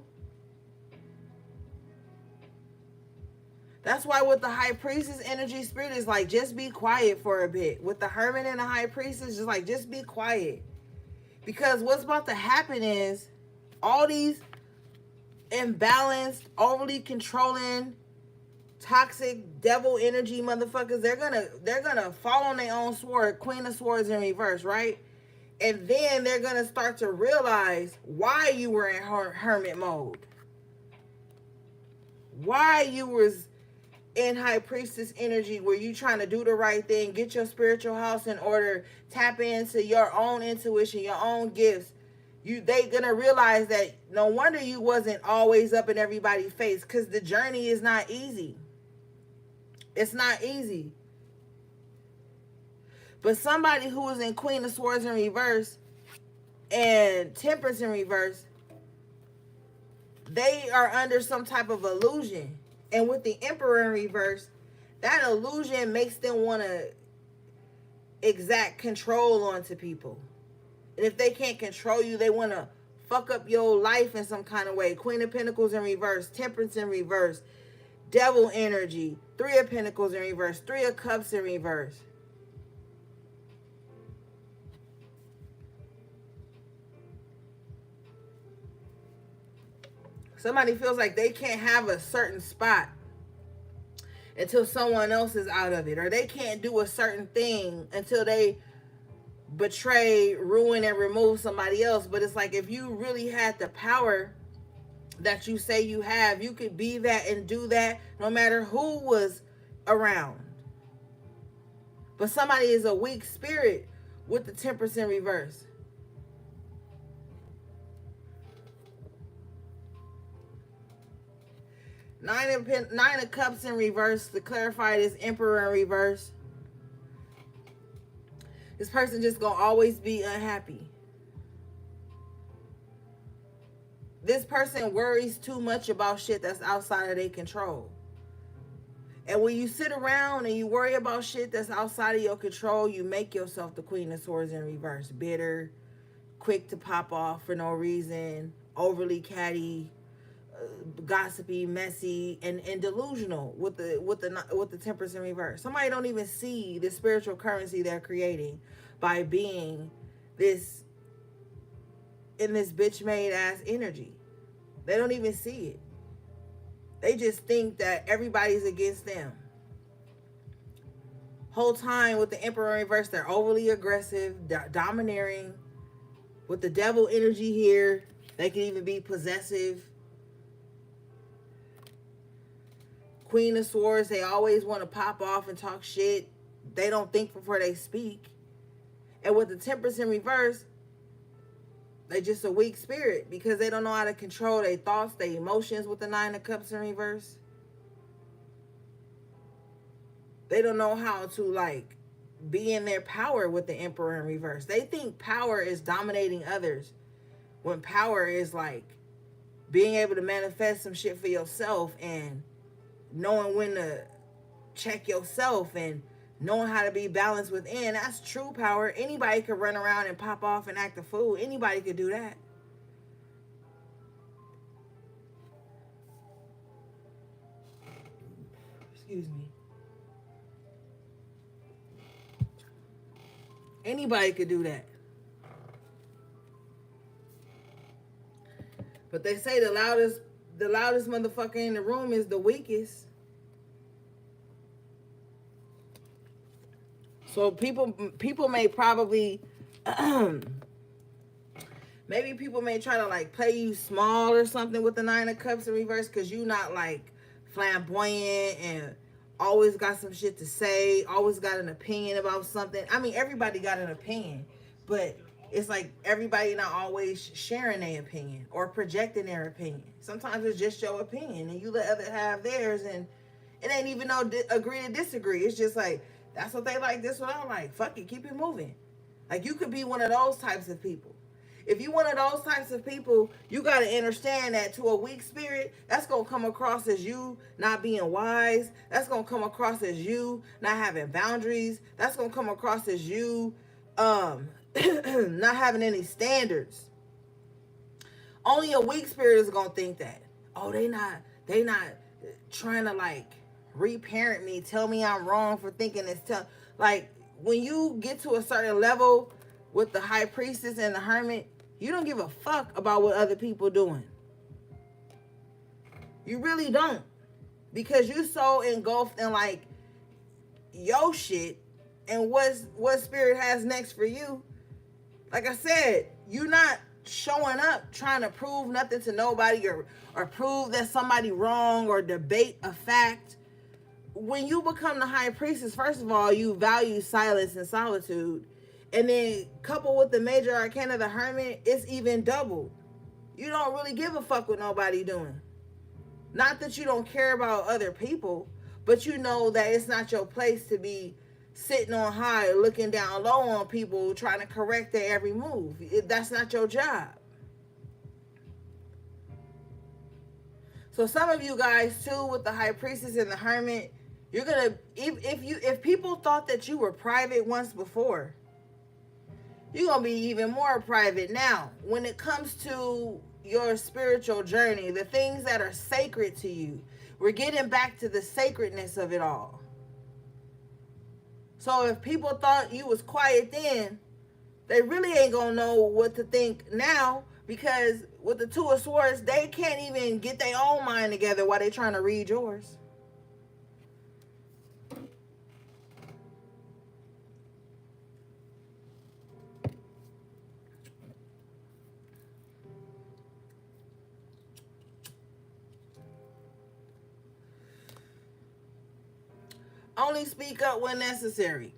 That's why with the High Priestess energy, Spirit is like, just be quiet for a bit. With the Hermit and the High Priestess, just like, just be quiet. Because what's about to happen is all these imbalanced, overly controlling, toxic devil energy motherfuckers, they're gonna fall on their own sword, Queen of Swords in reverse, right? And then they're going to start to realize why you were in hermit mode. Why you was in High Priestess energy where you trying to do the right thing, get your spiritual house in order, tap into your own intuition, your own gifts. They going to realize that no wonder you wasn't always up in everybody's face, because the journey is not easy. It's not easy. But somebody who is in Queen of Swords in reverse and Temperance in reverse, they are under some type of illusion. And with the Emperor in reverse, that illusion makes them want to exact control onto people. And if they can't control you, they want to fuck up your life in some kind of way. Queen of Pentacles in reverse, Temperance in reverse, Devil energy, Three of Pentacles in reverse, Three of Cups in reverse. Somebody feels like they can't have a certain spot until someone else is out of it. Or they can't do a certain thing until they betray, ruin, and remove somebody else. But it's like, if you really had the power that you say you have, you could be that and do that no matter who was around. But somebody is a weak spirit with the Temperance in reverse. Nine of Cups in reverse. To clarify, this Emperor in reverse. person just gonna always be unhappy. This person worries too much about shit that's outside of their control. And when you sit around and you worry about shit that's outside of your control, you make yourself the Queen of Swords in reverse. Bitter, quick to pop off for no reason, overly catty, gossipy, messy, and delusional with the Temperance in reverse. Somebody don't even see the spiritual currency they're creating by being this in this bitch made ass energy. They don't even see it. They just think that everybody's against them. Whole time with the Emperor in reverse, they're overly aggressive, domineering. With the devil energy here, they can even be possessive. Queen of Swords, they always want to pop off and talk shit. They don't think before they speak. And with the Temperance in reverse, they just a weak spirit because they don't know how to control their thoughts, their emotions with the Nine of Cups in reverse. They don't know how to like be in their power with the Emperor in reverse. They think power is dominating others when power is like being able to manifest some shit for yourself and knowing when to check yourself and knowing how to be balanced within. That's true power. Anybody could run around and pop off and act a fool. Anybody could do that. Excuse me. Anybody could do that. But they say the loudest motherfucker in the room is the weakest. So people may probably maybe people may try to like play you small or something with the Nine of Cups in reverse because you not like flamboyant and always got some shit to say, always got an opinion about something. I mean, everybody got an opinion, but it's like everybody not always sharing their opinion or projecting their opinion. Sometimes it's just your opinion and you let others have theirs, and it ain't even no agree to disagree. It's just like, that's what they like, this what I like. Fuck it, keep it moving. Like, you could be one of those types of people. If you one of those types of people, you got to understand that to a weak spirit, that's going to come across as you not being wise. That's going to come across as you not having boundaries. That's going to come across as you not having any standards. Only a weak spirit is going to think that. Oh, they not trying to like reparent me, tell me I'm wrong for thinking this. Like, when you get to a certain level with the High Priestess and the Hermit, you don't give a fuck about what other people doing. You really don't. Because you so engulfed in like your shit and what spirit has next for you. Like I said, you're not showing up trying to prove nothing to nobody or prove that somebody wrong or debate a fact. When you become the High Priestess, first of all, you value silence and solitude. And then coupled with the major arcana, the Hermit, it's even doubled. You don't really give a fuck what nobody doing. Not that you don't care about other people, but you know that it's not your place to be sitting on high, looking down low on people, trying to correct their every move. That's not your job. So some of you guys too, with the High Priestess and the Hermit, you're gonna, if people thought that you were private once before, you're gonna be even more private now. When it comes to your spiritual journey, the things that are sacred to you, we're getting back to the sacredness of it all. So if people thought you was quiet then, they really ain't gonna know what to think now, because with the Two of Swords, they can't even get their own mind together while they're trying to read yours. Only speak up when necessary.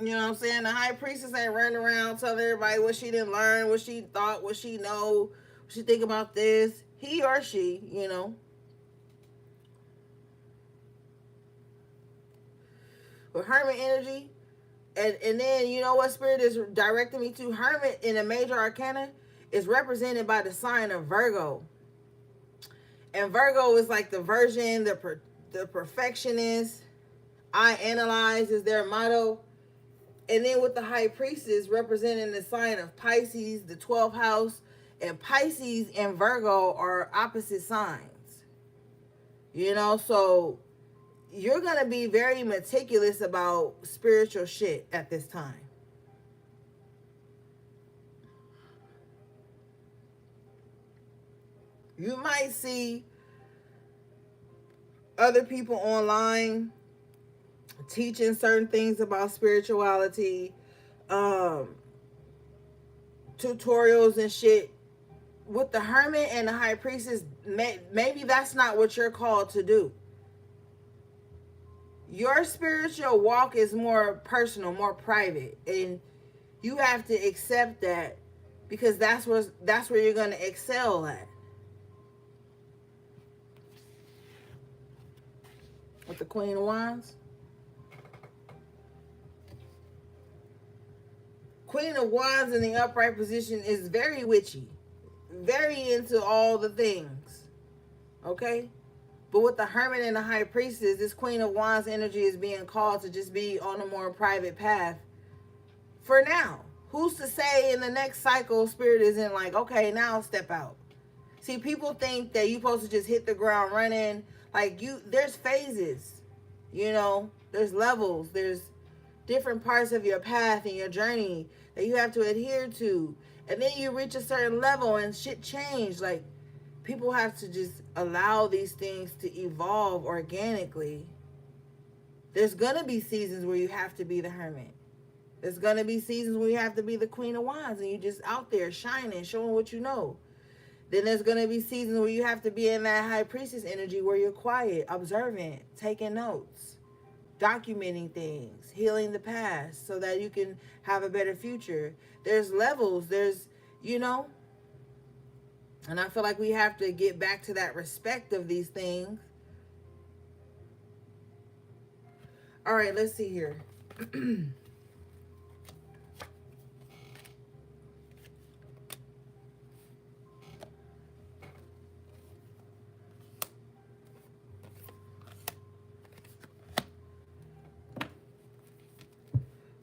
You know what I'm saying? The High Priestess ain't running around telling everybody what she didn't learn, what she thought, what she know, what she think about this. He or she, you know. With Hermit energy, And then, you know what spirit is directing me to? Hermit in a major arcana is represented by the sign of Virgo. And Virgo is like the virgin, the perfectionist. I analyze is their motto. And then with the high priestess representing the sign of Pisces, the 12th house, and Pisces and Virgo are opposite signs. You know, so you're going to be very meticulous about spiritual shit at this time. You might see other people online teaching certain things about spirituality, tutorials and shit. With the hermit and the high priestess, maybe that's not what you're called to do. Your spiritual walk is more personal, more private, and you have to accept that, because that's where you're going to excel at. With the Queen of Wands. Queen of Wands in the upright position is very witchy. Very into all the things. Okay? But with the Hermit and the High Priestess, this Queen of Wands energy is being called to just be on a more private path. For now. Who's to say in the next cycle, Spirit isn't like, okay, now step out. See, people think that you're supposed to just hit the ground running. Like, there's phases. You know, there's levels. There's different parts of your path and your journey that you have to adhere to. And then you reach a certain level and shit change. Like, people have to just allow these things to evolve organically. There's going to be seasons where you have to be the Hermit. There's going to be seasons where you have to be the Queen of Wands and you're just out there shining, showing what you know. Then there's going to be seasons where you have to be in that High Priestess energy where you're quiet, observant, taking notes, documenting things, healing the past so that you can have a better future. There's levels, there's, you know, and I feel like we have to get back to that respect of these things. All right, let's see here.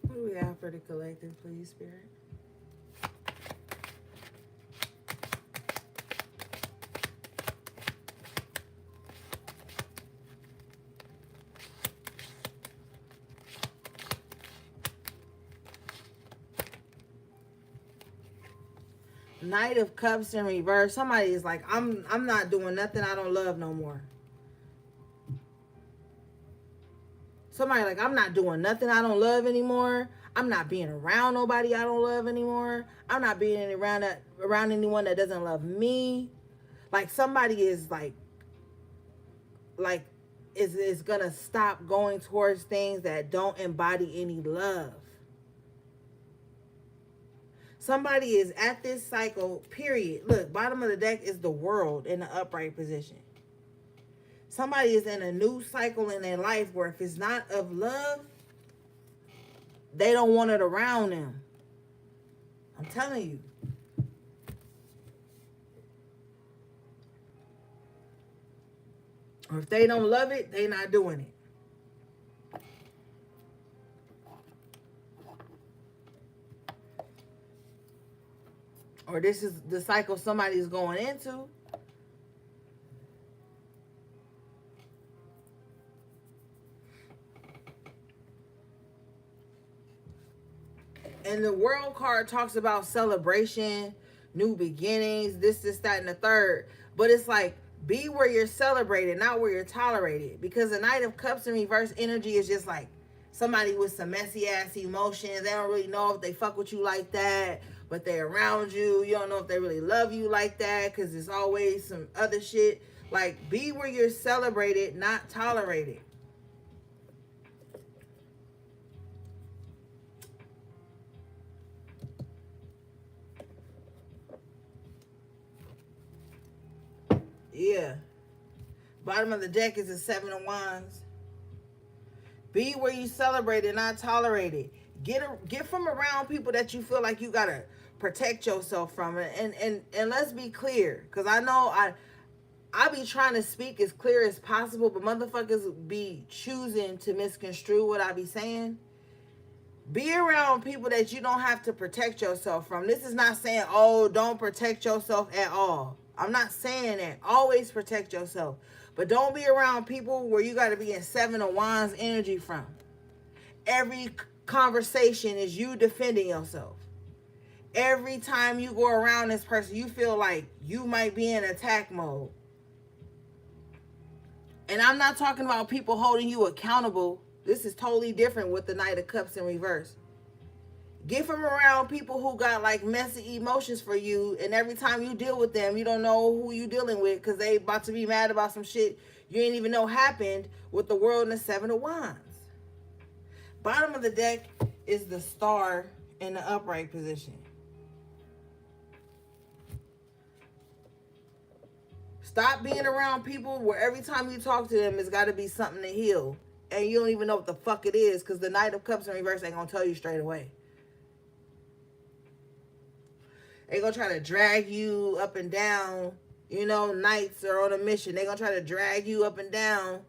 What do we have for the collective, please, Spirit? Knight of Cups in reverse. Somebody is like, I'm not doing nothing I don't love no more. Somebody like, I'm not doing nothing I don't love anymore. I'm not being around nobody I don't love anymore. I'm not being around anyone that doesn't love me. Like, somebody is is gonna stop going towards things that don't embody any love. Somebody is at this cycle, period. Look, bottom of the deck is the World in the upright position. Somebody is in a new cycle in their life where if it's not of love, they don't want it around them. I'm telling you. Or if they don't love it, they're not doing it. Or this is the cycle somebody's going into. And the World card talks about celebration, new beginnings, this, that, and the third. But it's like, be where you're celebrated, not where you're tolerated. Because the Knight of Cups in reverse energy is just like somebody with some messy ass emotions. They don't really know if they fuck with you like that, but they're around you. You don't know if they really love you like that because there's always some other shit. Like, be where you're celebrated, not tolerated. Yeah. Bottom of the deck is the Seven of Wands. Be where you celebrate and not tolerate it. Get from around people that you feel like you gotta protect yourself from. And let's be clear, because I know I be trying to speak as clear as possible, but motherfuckers be choosing to misconstrue what I be saying. Be around people that you don't have to protect yourself from. This is not saying, oh, don't protect yourself at all. I'm not saying that. Always protect yourself. But don't be around people where you got to be in Seven of Wands energy from. Every conversation is you defending yourself. Every time you go around this person, you feel like you might be in attack mode. And I'm not talking about people holding you accountable. This is totally different with the Knight of Cups in reverse. Get from around people who got like messy emotions for you, and every time you deal with them, you don't know who you dealing with because they about to be mad about some shit you ain't even know happened with the World and the Seven of Wands. Bottom of the deck is the Star in the upright position. Stop being around people where every time you talk to them, it's got to be something to heal. And you don't even know what the fuck it is because the Knight of Cups in reverse ain't going to tell you straight away. They going to try to drag you up and down. You know, knights are on a mission. They going to try to drag you up and down.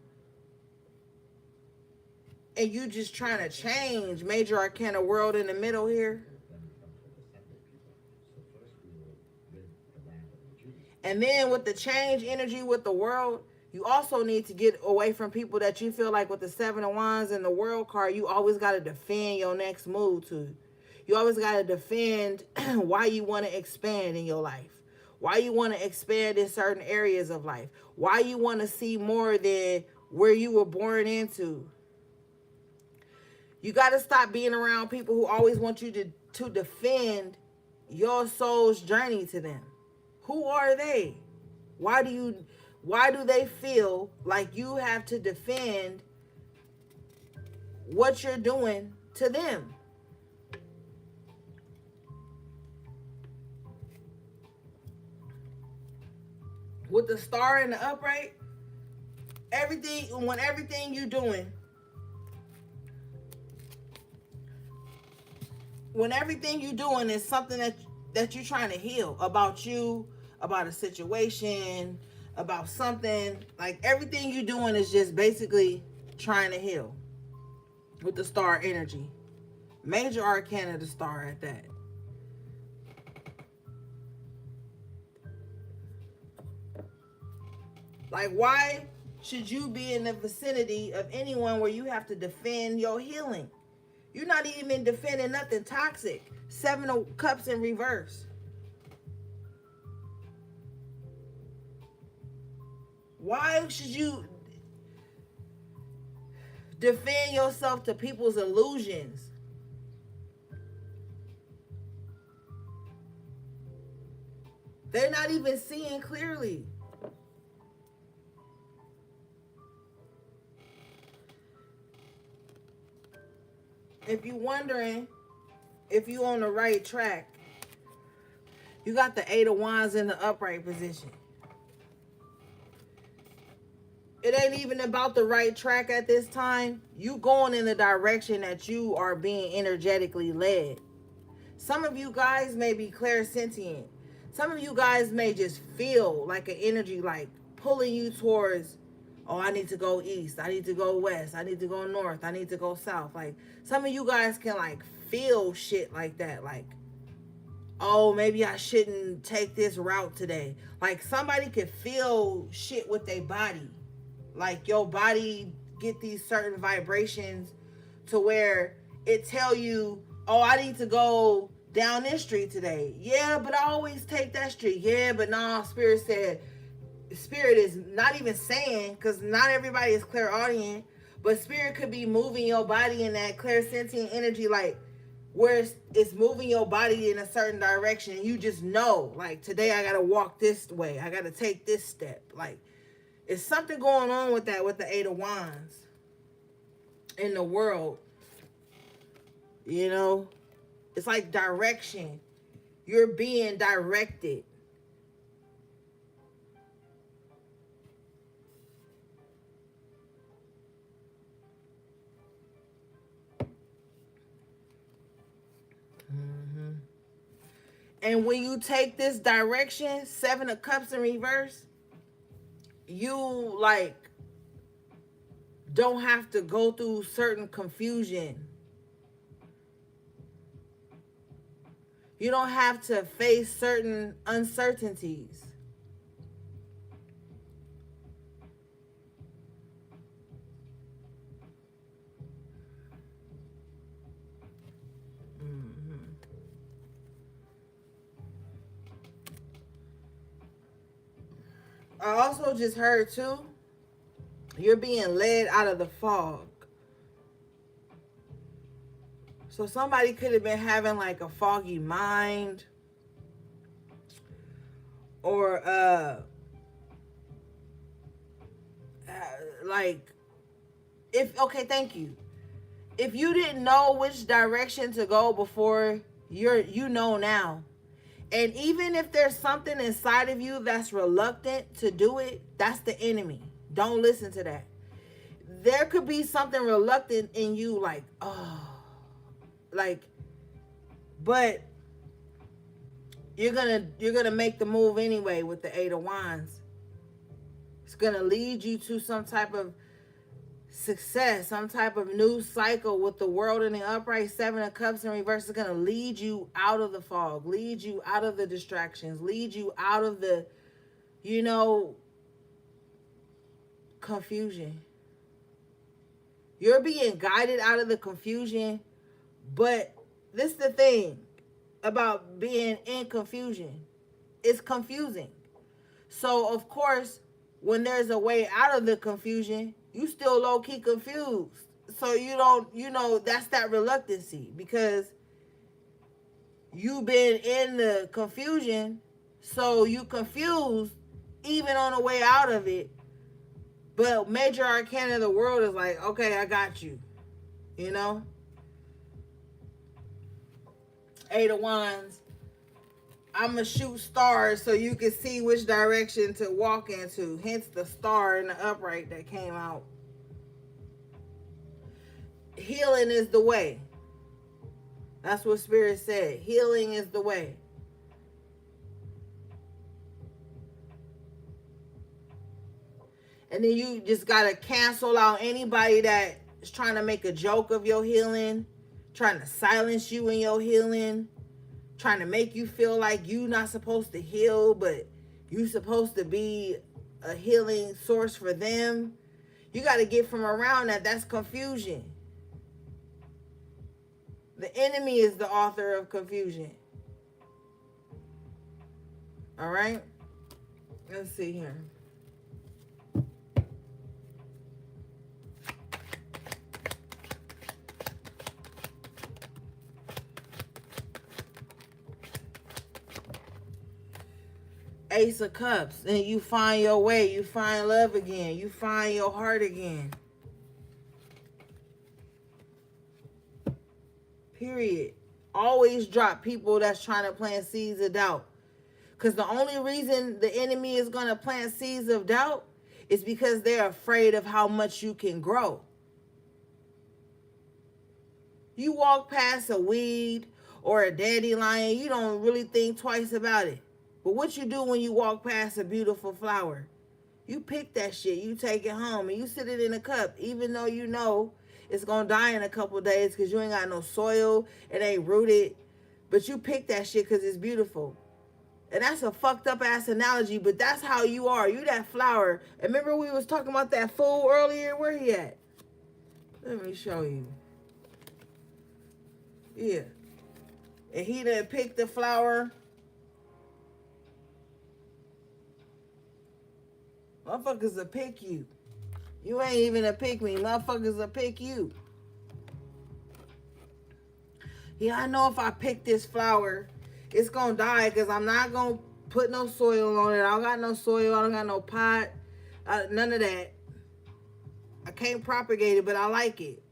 And you just trying to change. Major Arcana World in the middle here. And then with the change energy with the world, you also need to get away from people that you feel like with the Seven of Wands and the World card, you always got to defend your next move to. You always got to defend why you want to expand in your life. Why you want to expand in certain areas of life. Why you want to see more than where you were born into. You got to stop being around people who always want you to defend your soul's journey to them. Who are they? Why do they feel like you have to defend what you're doing to them? With the Star in the upright, everything you doing, when everything you doing is something that you're trying to heal about you, about a situation, about something, like everything you doing is just basically trying to heal with the Star energy. Major Arcana, the Star at that. Like, why should you be in the vicinity of anyone where you have to defend your healing? You're not even defending nothing toxic. Seven of Cups in reverse. Why should you defend yourself to people's illusions? They're not even seeing clearly. If you're wondering if you're on the right track, you got the Eight of Wands in the upright position. It ain't even about the right track at this time. You going in the direction that you are being energetically led. Some of you guys may be clairsentient. Some of you guys may just feel like an energy like pulling you towards, oh, I need to go east. I need to go west. I need to go north. I need to go south. Like, some of you guys can like feel shit like that. Like, oh, maybe I shouldn't take this route today. Like, somebody could feel shit with their body. Like, your body get these certain vibrations to where it tell you, oh, I need to go down this street today. Yeah, but I always take that street. Yeah, but nah, Spirit said, Spirit is not even saying, because not everybody is clairaudient, but Spirit could be moving your body in that clairsentient energy, like where it's moving your body in a certain direction. You just know, like, today I gotta walk this way. I gotta take this step. Like, it's something going on with that, with the Eight of Wands in the world. You know, it's like direction. You're being directed. And when you take this direction, 7 of Cups in reverse, you like don't have to go through certain confusion. You don't have to face certain uncertainties. I also just heard too, you're being led out of the fog. So somebody could have been having like a foggy mind, or like if okay, thank you. If you didn't know which direction to go before, you know now. And even if there's something inside of you that's reluctant to do it, that's the enemy. Don't listen to that. There could be something reluctant in you, like, oh, like, but you're gonna make the move anyway with the 8 of Wands. It's gonna lead you to some type of success, some type of new cycle with the world in the upright. 7 of Cups in reverse is going to lead you out of the fog, lead you out of the distractions, lead you out of the, confusion. You're being guided out of the confusion, but this is the thing about being in confusion. It's confusing. So, of course, when there's a way out of the confusion, you still low-key confused. So you don't, that's that reluctancy, because you've been in the confusion, so you confused even on the way out of it. But major arcana of the world is like, okay, I got you. 8 of Wands. I'm going to shoot stars so you can see which direction to walk into. Hence the star in the upright that came out. Healing is the way. That's what Spirit said. Healing is the way. And then you just got to cancel out anybody that is trying to make a joke of your healing, trying to silence you in your healing, trying to make you feel like you not supposed to heal, but you supposed to be a healing source for them. You got to get from around that. That's confusion. The enemy is the author of confusion. All right? Let's see here. Ace of Cups. And you find your way. You find love again. You find your heart again. Period. Always drop people that's trying to plant seeds of doubt. Because the only reason the enemy is going to plant seeds of doubt is because they're afraid of how much you can grow. You walk past a weed or a dandelion, you don't really think twice about it. But what you do when you walk past a beautiful flower? You pick that shit, you take it home, and you sit it in a cup, even though you know it's going to die in a couple days because you ain't got no soil, it ain't rooted. But you pick that shit because it's beautiful. And that's a fucked up ass analogy, but that's how you are. You that flower. And remember we was talking about that fool earlier? Where he at? Let me show you. Yeah. And he done picked the flower. Motherfuckers will pick you. You ain't even a pick me. Motherfuckers will pick you. Yeah, I know if I pick this flower, it's going to die because I'm not going to put no soil on it. I don't got no soil. I don't got no pot. None of that. I can't propagate it, but I like it.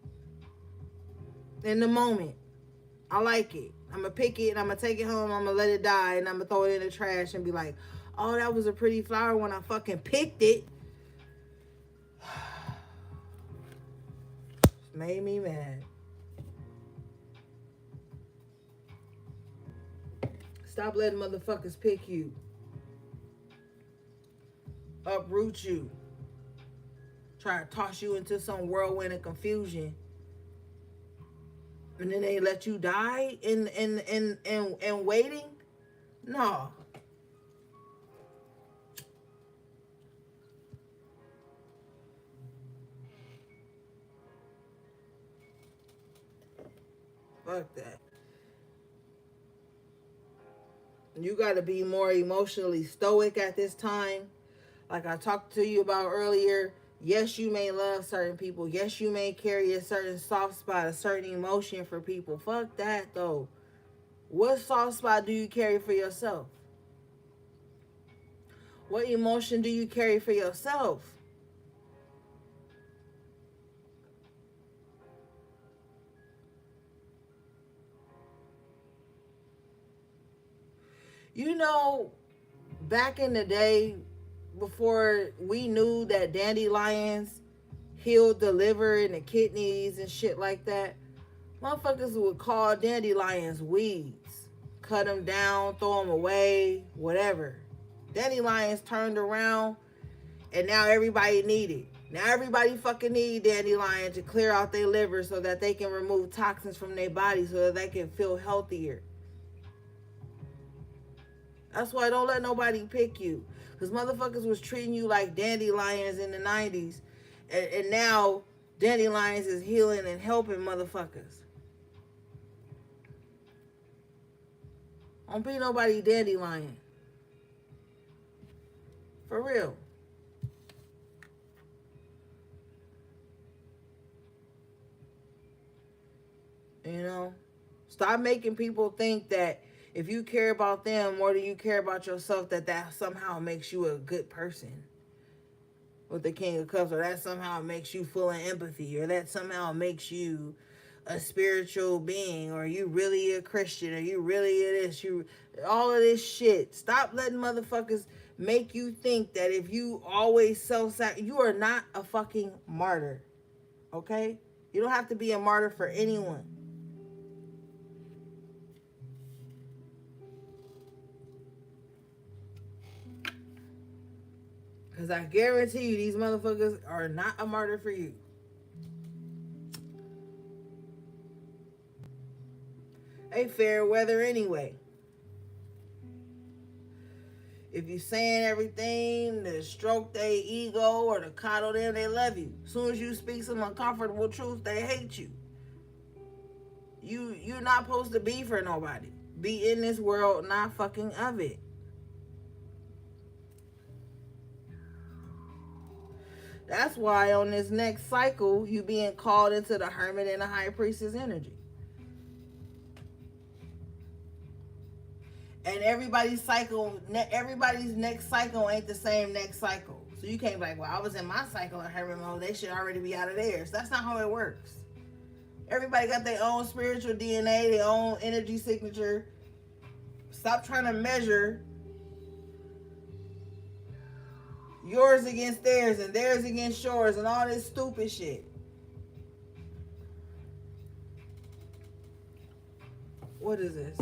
In the moment, I like it. I'm going to pick it and I'm going to take it home. I'm going to let it die and I'm going to throw it in the trash and be like, oh, that was a pretty flower when I fucking picked it. Made me mad. Stop letting motherfuckers pick you, uproot you, try to toss you into some whirlwind of confusion, and then they let you die in waiting. No. Fuck that. You got to be more emotionally stoic at this time. Like I talked to you about earlier, yes, you may love certain people. Yes, you may carry a certain soft spot, a certain emotion for people. Fuck that, though. What soft spot do you carry for yourself? What emotion do you carry for yourself? You know, back in the day, before we knew that dandelions healed the liver and the kidneys and shit like that, motherfuckers would call dandelions weeds. Cut them down, throw them away, whatever. Dandelions turned around, and now everybody need it. Now everybody fucking need dandelion to clear out their liver so that they can remove toxins from their body so that they can feel healthier. That's why don't let nobody pick you. Because motherfuckers was treating you like dandelions in the 90s. And now dandelions is healing and helping motherfuckers. Don't be nobody dandelion. For real. You know? Stop making people think that if you care about them more than you care about yourself, that somehow makes you a good person with the King of Cups, or that somehow makes you full of empathy, or that somehow makes you a spiritual being, or you really a Christian, or you really this, you all of this shit. Stop letting motherfuckers make you think that if you always self-sacrifice, you are not a fucking martyr. Okay? You don't have to be a martyr for anyone. Because I guarantee you, these motherfuckers are not a martyr for you. They fair weather anyway. If you saying everything to stroke their ego or to coddle them, they love you. As soon as you speak some uncomfortable truth, they hate you. You're not supposed to be for nobody. Be in this world, not fucking of it. That's why on this next cycle, you being called into the hermit and the high priestess energy. And everybody's next cycle ain't the same next cycle. So you can't be like, well, I was in my cycle of hermit mode. They should already be out of theirs. That's not how it works. Everybody got their own spiritual DNA, their own energy signature. Stop trying to measure yours against theirs and theirs against yours and all this stupid shit. What is this?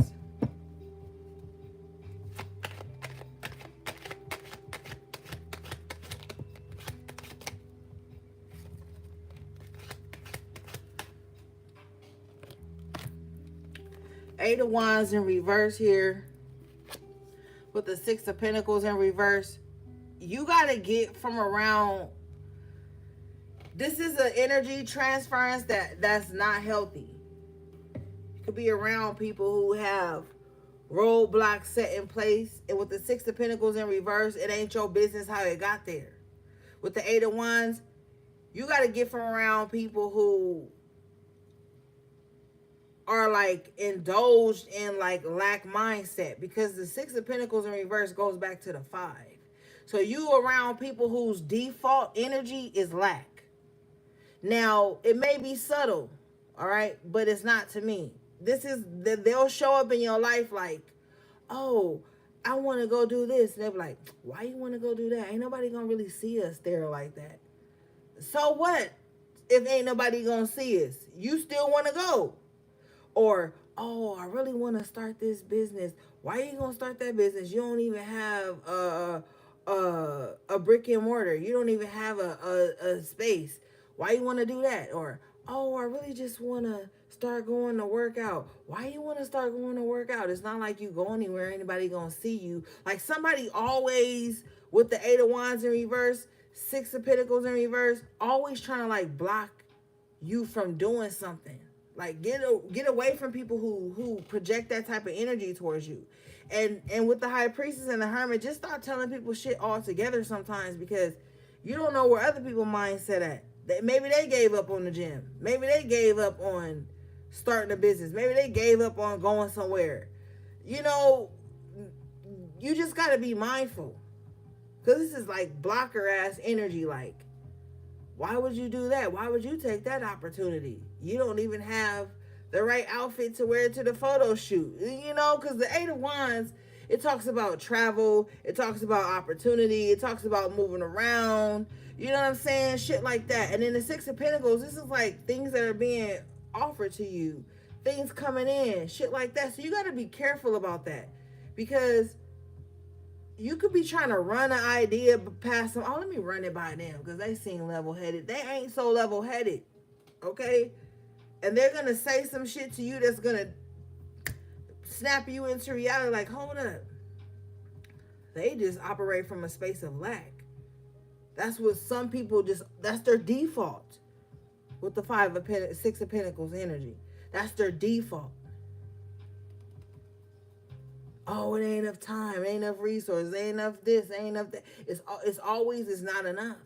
Eight of Wands in reverse here with the Six of Pentacles in reverse. You got to get from around. This is an energy transference that's not healthy. You could be around people who have roadblocks set in place. And with the Six of Pentacles in reverse, it ain't your business how it got there. With the Eight of Wands, you got to get from around people who are like indulged in like lack mindset, because the Six of Pentacles in reverse goes back to the 5. So you around people whose default energy is lack. Now, it may be subtle, all right, but it's not to me. This is that they'll show up in your life like, oh, I want to go do this. And they'll be like, why you want to go do that? Ain't nobody gonna really see us there like that. So what if ain't nobody gonna see us? You still want to go. Or, oh, I really want to start this business. Why you gonna start that business? You don't even have a brick and mortar. You don't even have a space. Why you want to do that? Or, oh, I really just want to start going to work out. Why you want to start going to work out? It's not like you go anywhere, anybody gonna see you. Like somebody always with the Eight of Wands in reverse, Six of Pentacles in reverse, always trying to like block you from doing something. Like get away from people who project that type of energy towards you. And with the High Priestess and the Hermit, just stop telling people shit altogether sometimes, because you don't know where other people's mindset at. Maybe they gave up on the gym. Maybe they gave up on starting a business. Maybe they gave up on going somewhere. You know, you just got to be mindful, because this is like blocker ass energy. Like, why would you do that? Why would you take that opportunity? You don't even have the right outfit to wear to the photo shoot. You know, because the Eight of Wands, it talks about travel. It talks about opportunity. It talks about moving around. You know what I'm saying? Shit like that. And then the Six of Pentacles, this is like things that are being offered to you. Things coming in. Shit like that. So you got to be careful about that. Because you could be trying to run an idea past them. Oh, let me run it by them because they seem level-headed. They ain't so level-headed, okay? And they're going to say some shit to you that's going to snap you into reality like, hold up. They just operate from a space of lack. That's what some people just, that's their default with the Six of Pentacles energy. That's their default. Oh, it ain't enough time, it ain't enough resources, it ain't enough this, it ain't enough that. It's always, it's not enough.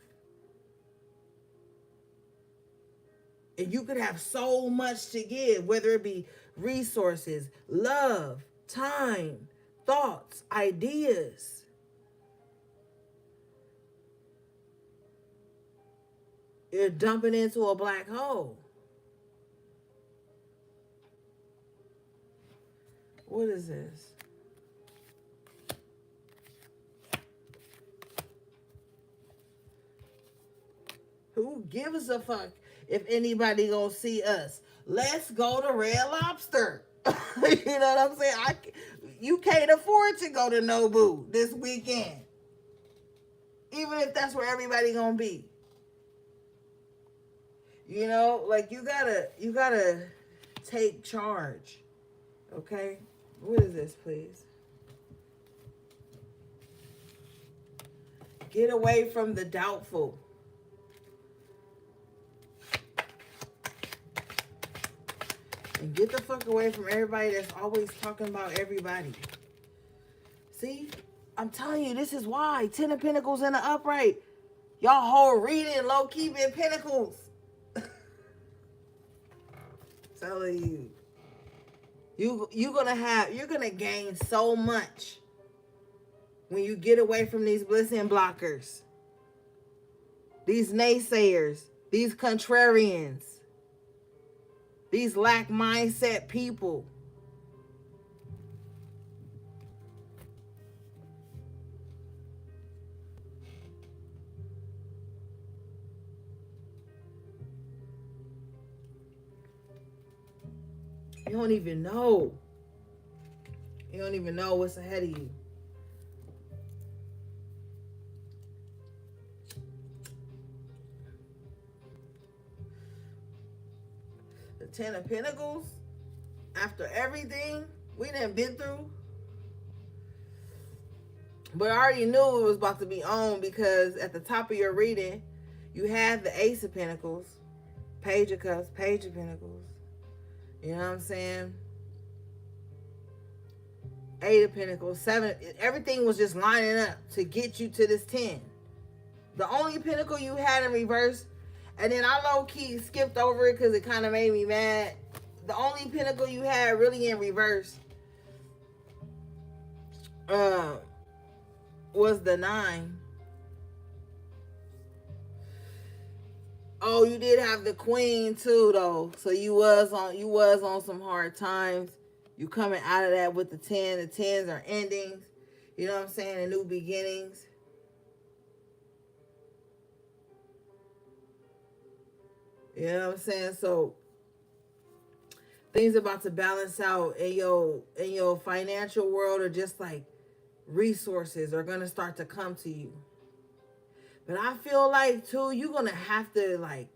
And you could have so much to give, whether it be resources, love, time, thoughts, ideas. You're dumping into a black hole. What is this? Who gives a fuck if anybody gonna see us? Let's go to Red Lobster. You know what I'm saying? You can't afford to go to Nobu this weekend, even if that's where everybody gonna be. You know, like you gotta take charge. Okay, what is this, please? Get away from the doubtful. And get the fuck away from everybody that's always talking about everybody. See? I'm telling you, this is why. Ten of Pentacles in the upright. Y'all whole reading low-key been Pentacles. Telling you. You're gonna gain so much when you get away from these blessing blockers. These naysayers. These contrarians. These lack mindset people. You don't even know. You don't even know what's ahead of you. The Ten of Pentacles, after everything we done been through. But I already knew it was about to be on, because at the top of your reading, you had the Ace of Pentacles, Page of Cups, Page of Pentacles. You know what I'm saying? Eight of Pentacles, Seven. Everything was just lining up to get you to this 10. The only Pentacle you had in reverse, and then I low-key skipped over it because it kind of made me mad. The only Pentacle you had really in reverse was the 9. Oh, you did have the Queen too, though. So you was on some hard times. You coming out of that with the 10. The 10s are endings. You know what I'm saying? And new beginnings. You know what I'm saying? So Things about to balance out in your financial world, or just like resources are gonna start to come to you. But I feel like too, you're gonna have to like,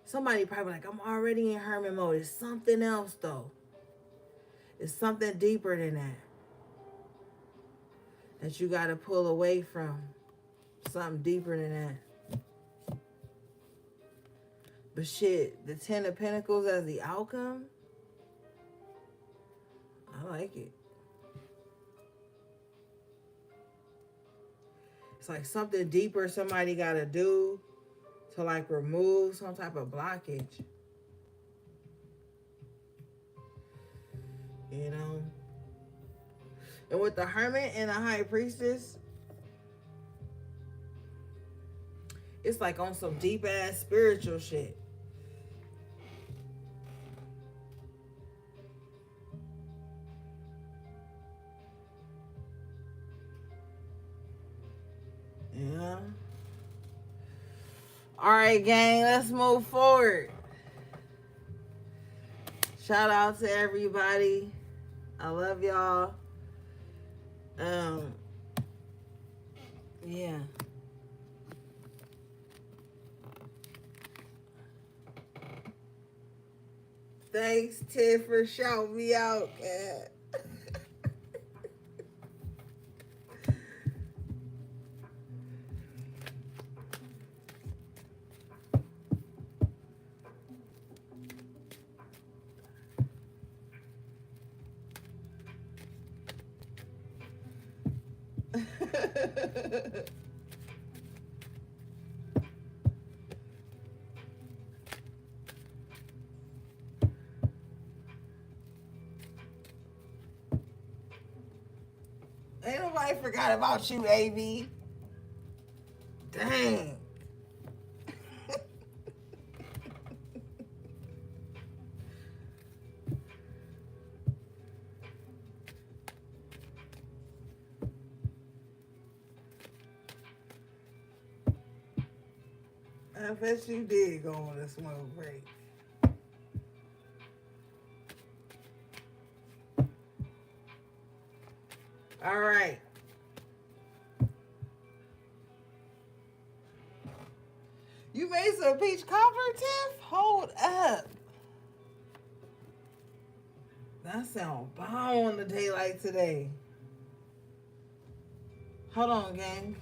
somebody probably like, I'm already in hermit mode. It's something else though. It's something deeper than that you gotta pull away from. Something deeper than that. But shit, the Ten of Pentacles as the outcome, I like it. It's like something deeper somebody gotta do to like remove some type of blockage. You know? And with the Hermit and the High Priestess, it's like on some deep ass spiritual shit. Yeah. All right, gang, let's move forward. Shout out to everybody. I love y'all. Yeah. Thanks, Tiff, for shouting me out, cat. Ain't nobody forgot about you, AB. Dang. I bet you did go on a smoke break. All right. You made some peach cobbler, Tiff? Hold up. That sound bomb on the daylight today. Hold on, gang.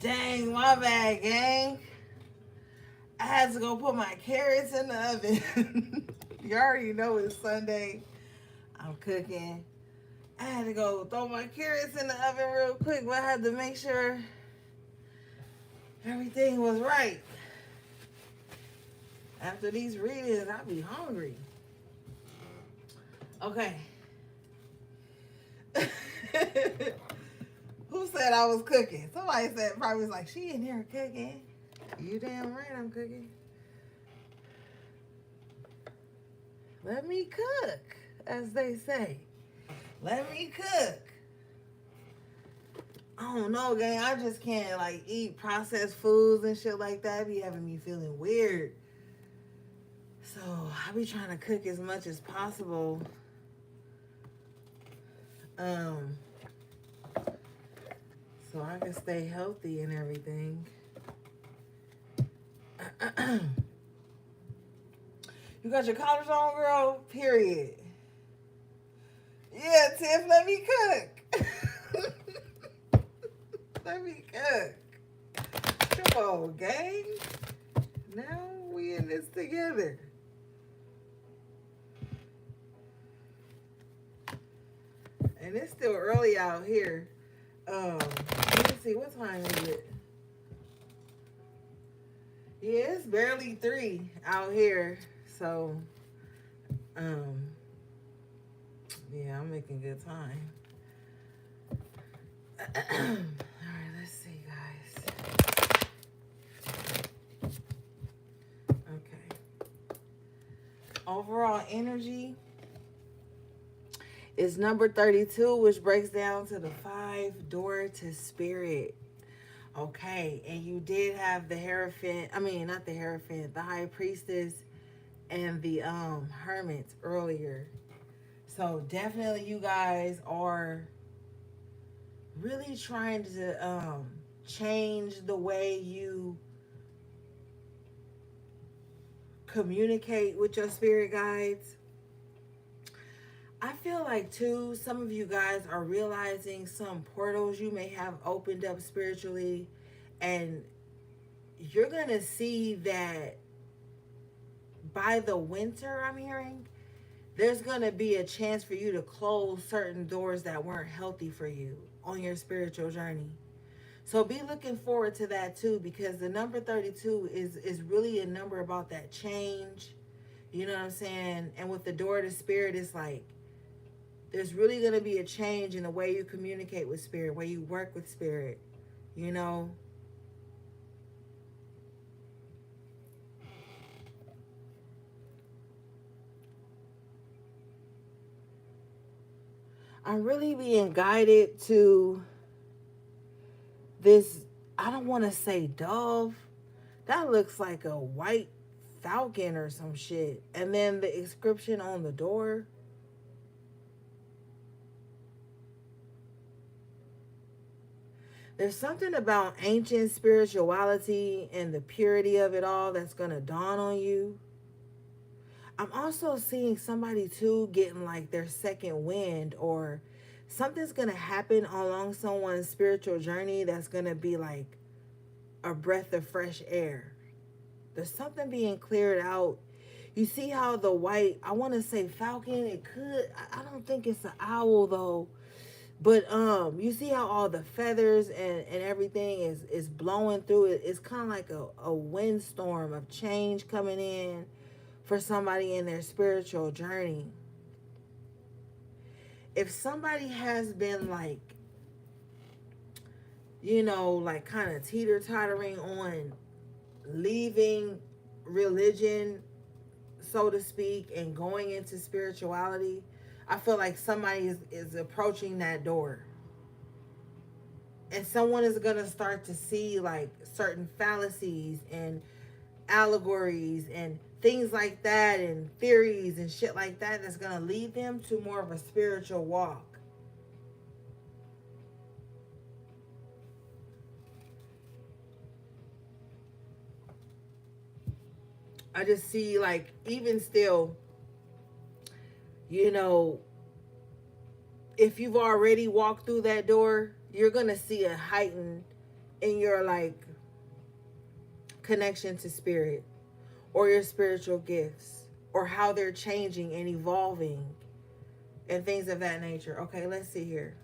Dang, my bad, gang. I had to go put my carrots in the oven. You already know it's Sunday. I'm cooking. I had to go throw my carrots in the oven real quick, but I had to make sure everything was right. After these readings, I'll be hungry. Okay. Who said I was cooking? Somebody said, probably was like, she in here cooking. You damn right I'm cooking. Let me cook, as they say. Let me cook. I don't know, gang. I just can't like eat processed foods and shit like that. It be having me feeling weird. So I be trying to cook as much as possible. So I can stay healthy and everything. You got your collars on, girl? Period. Yeah, Tiff, let me cook. Let me cook. Come on, gang. Now we in this together. And it's still early out here. Let me see, what time is it? Yeah, it's barely 3 out here. So, yeah, I'm making good time. Alright, let's see, guys. Okay. Overall energy is number 32, which breaks down to the 5 door to spirit. Okay, and you did have the Hierophant, not the Hierophant, the High Priestess and the Hermit earlier. So definitely you guys are really trying to change the way you communicate with your spirit guides. I feel like too, some of you guys are realizing some portals you may have opened up spiritually, and you're gonna see that by the winter, I'm hearing, there's gonna be a chance for you to close certain doors that weren't healthy for you on your spiritual journey. So be looking forward to that too, because the number 32 is really a number about that change. You know what I'm saying? And with the door to spirit, it's like there's really going to be a change in the way you communicate with spirit, way you work with spirit, you know. I'm really being guided to this, I don't want to say dove. That looks like a white falcon or some shit. And then the inscription on the door. There's something about ancient spirituality and the purity of it all that's going to dawn on you. I'm also seeing somebody too getting like their second wind, or something's going to happen along someone's spiritual journey that's going to be like a breath of fresh air. There's something being cleared out. You see how the white, I want to say falcon, it could, I don't think it's an owl though. But you see how all the feathers and everything is blowing through it. It's kind of like a windstorm of change coming in for somebody in their spiritual journey. If somebody has been like, you know, like kind of teeter-tottering on leaving religion, so to speak, and going into spirituality, I feel like somebody is approaching that door. And someone is going to start to see like certain fallacies and allegories and things like that and theories and shit like that that's going to lead them to more of a spiritual walk. I just see like even still, you know, if you've already walked through that door, you're going to see a heightened in your like connection to spirit or your spiritual gifts or how they're changing and evolving and things of that nature. Okay, let's see here.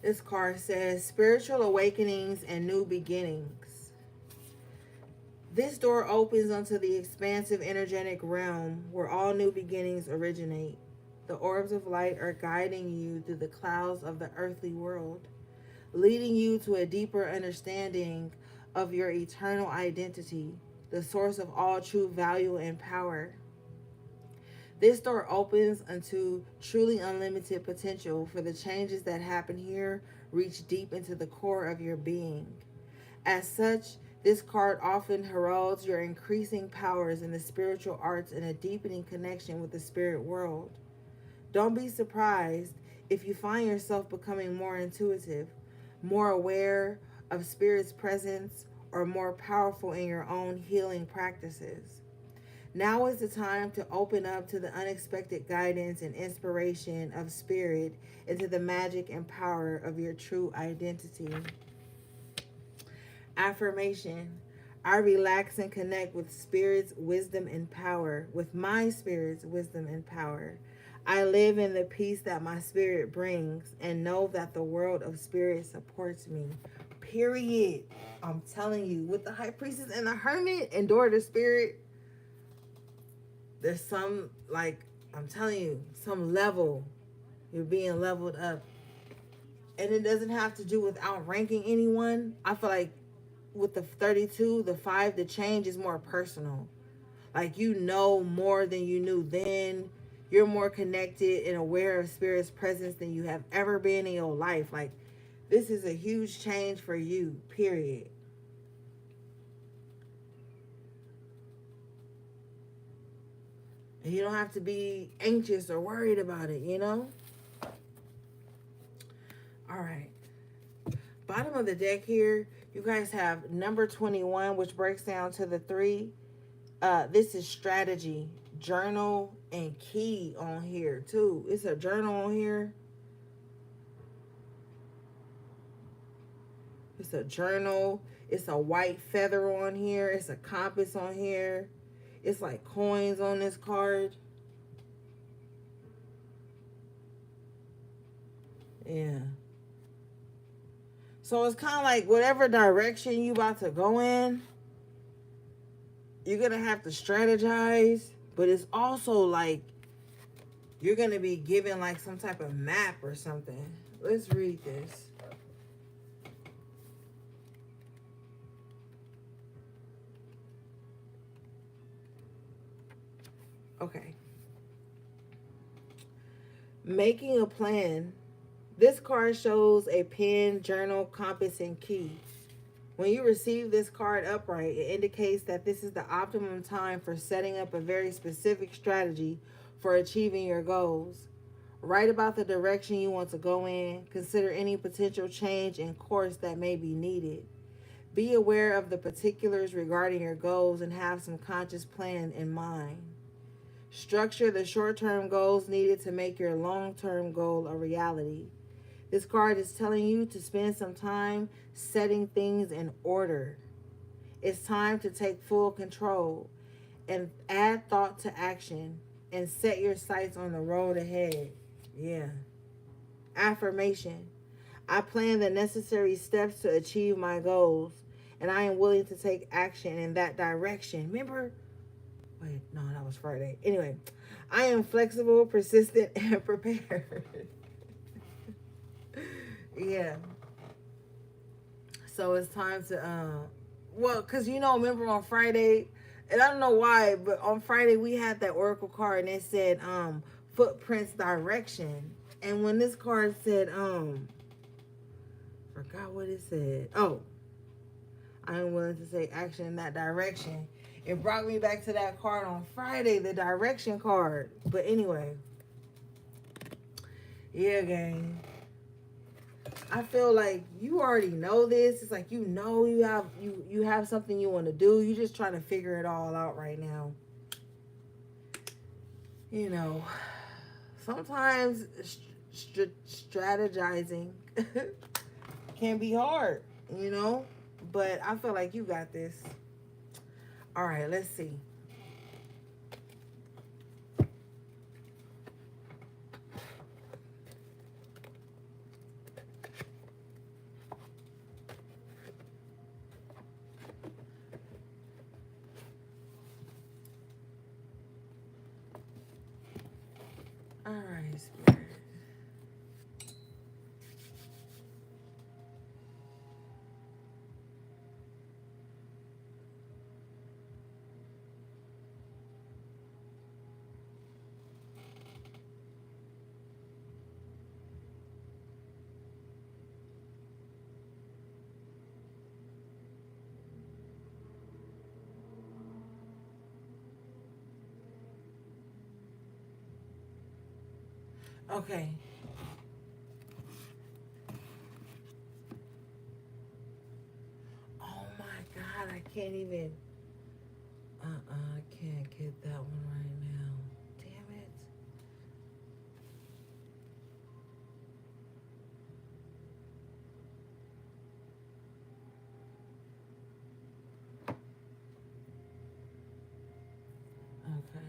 This card says spiritual awakenings and new beginnings. This door opens onto the expansive energetic realm where all new beginnings originate. The orbs of light are guiding you through the clouds of the earthly world, leading you to a deeper understanding of your eternal identity, the source of all true value and power. This door opens into truly unlimited potential, for the changes that happen here reach deep into the core of your being. As such, this card often heralds your increasing powers in the spiritual arts and a deepening connection with the spirit world. Don't be surprised if you find yourself becoming more intuitive, more aware of spirit's presence, or more powerful in your own healing practices. Now is the time to open up to the unexpected guidance and inspiration of spirit into the magic and power of your true identity. Affirmation. I relax and connect with spirit's wisdom and power, with my spirit's wisdom and power. I live in the peace that my spirit brings and know that the world of spirit supports me. Period. I'm telling you, with the high priestess and the hermit and door to spirit, there's some, like, I'm telling you, some level. You're being leveled up. And it doesn't have to do with outranking anyone. I feel like with the 32, the 5, the change is more personal. Like, you know more than you knew then. You're more connected and aware of spirit's presence than you have ever been in your life. Like, this is a huge change for you, period. And you don't have to be anxious or worried about it, you know? All right. Bottom of the deck here, you guys have number 21, which breaks down to the 3. This is strategy, journal, and key on here, too. It's a journal on here. It's a journal. It's a white feather on here. It's a compass on here. It's like coins on this card. Yeah. So it's kind of like whatever direction you about to go in, you're going to have to strategize. But it's also like you're going to be given like some type of map or something. Let's read this. Okay. Making a plan. This card shows a pen, journal, compass, and key. When you receive this card upright, it indicates that this is the optimum time for setting up a very specific strategy for achieving your goals. Write about the direction you want to go in. Consider any potential change in course that may be needed. Be aware of the particulars regarding your goals and have some conscious plan in mind. Structure the short-term goals needed to make your long-term goal a reality. This card is telling you to spend some time setting things in order. It's time to take full control and add thought to action and set your sights on the road ahead. Yeah. Affirmation. I plan the necessary steps to achieve my goals, and I am willing to take action in that direction. Remember? Wait, no, that was Friday. Anyway, I am flexible, persistent, and prepared. Yeah. So it's time to, well, because, you know, remember on Friday, and I don't know why, but on Friday we had that Oracle card and it said, footprints direction. And when this card said, forgot what it said. Oh, I am willing to take action in that direction. It brought me back to that card on Friday, the direction card. But anyway, yeah, gang. I feel like you already know this. It's like you know you have something you want to do. You're just trying to figure it all out right now. You know, sometimes strategizing can be hard, you know? But I feel like you got this. All right, let's see. All right, Spirit. Okay. Oh my God, I can't even. I can't get that one right now. Damn it. Okay.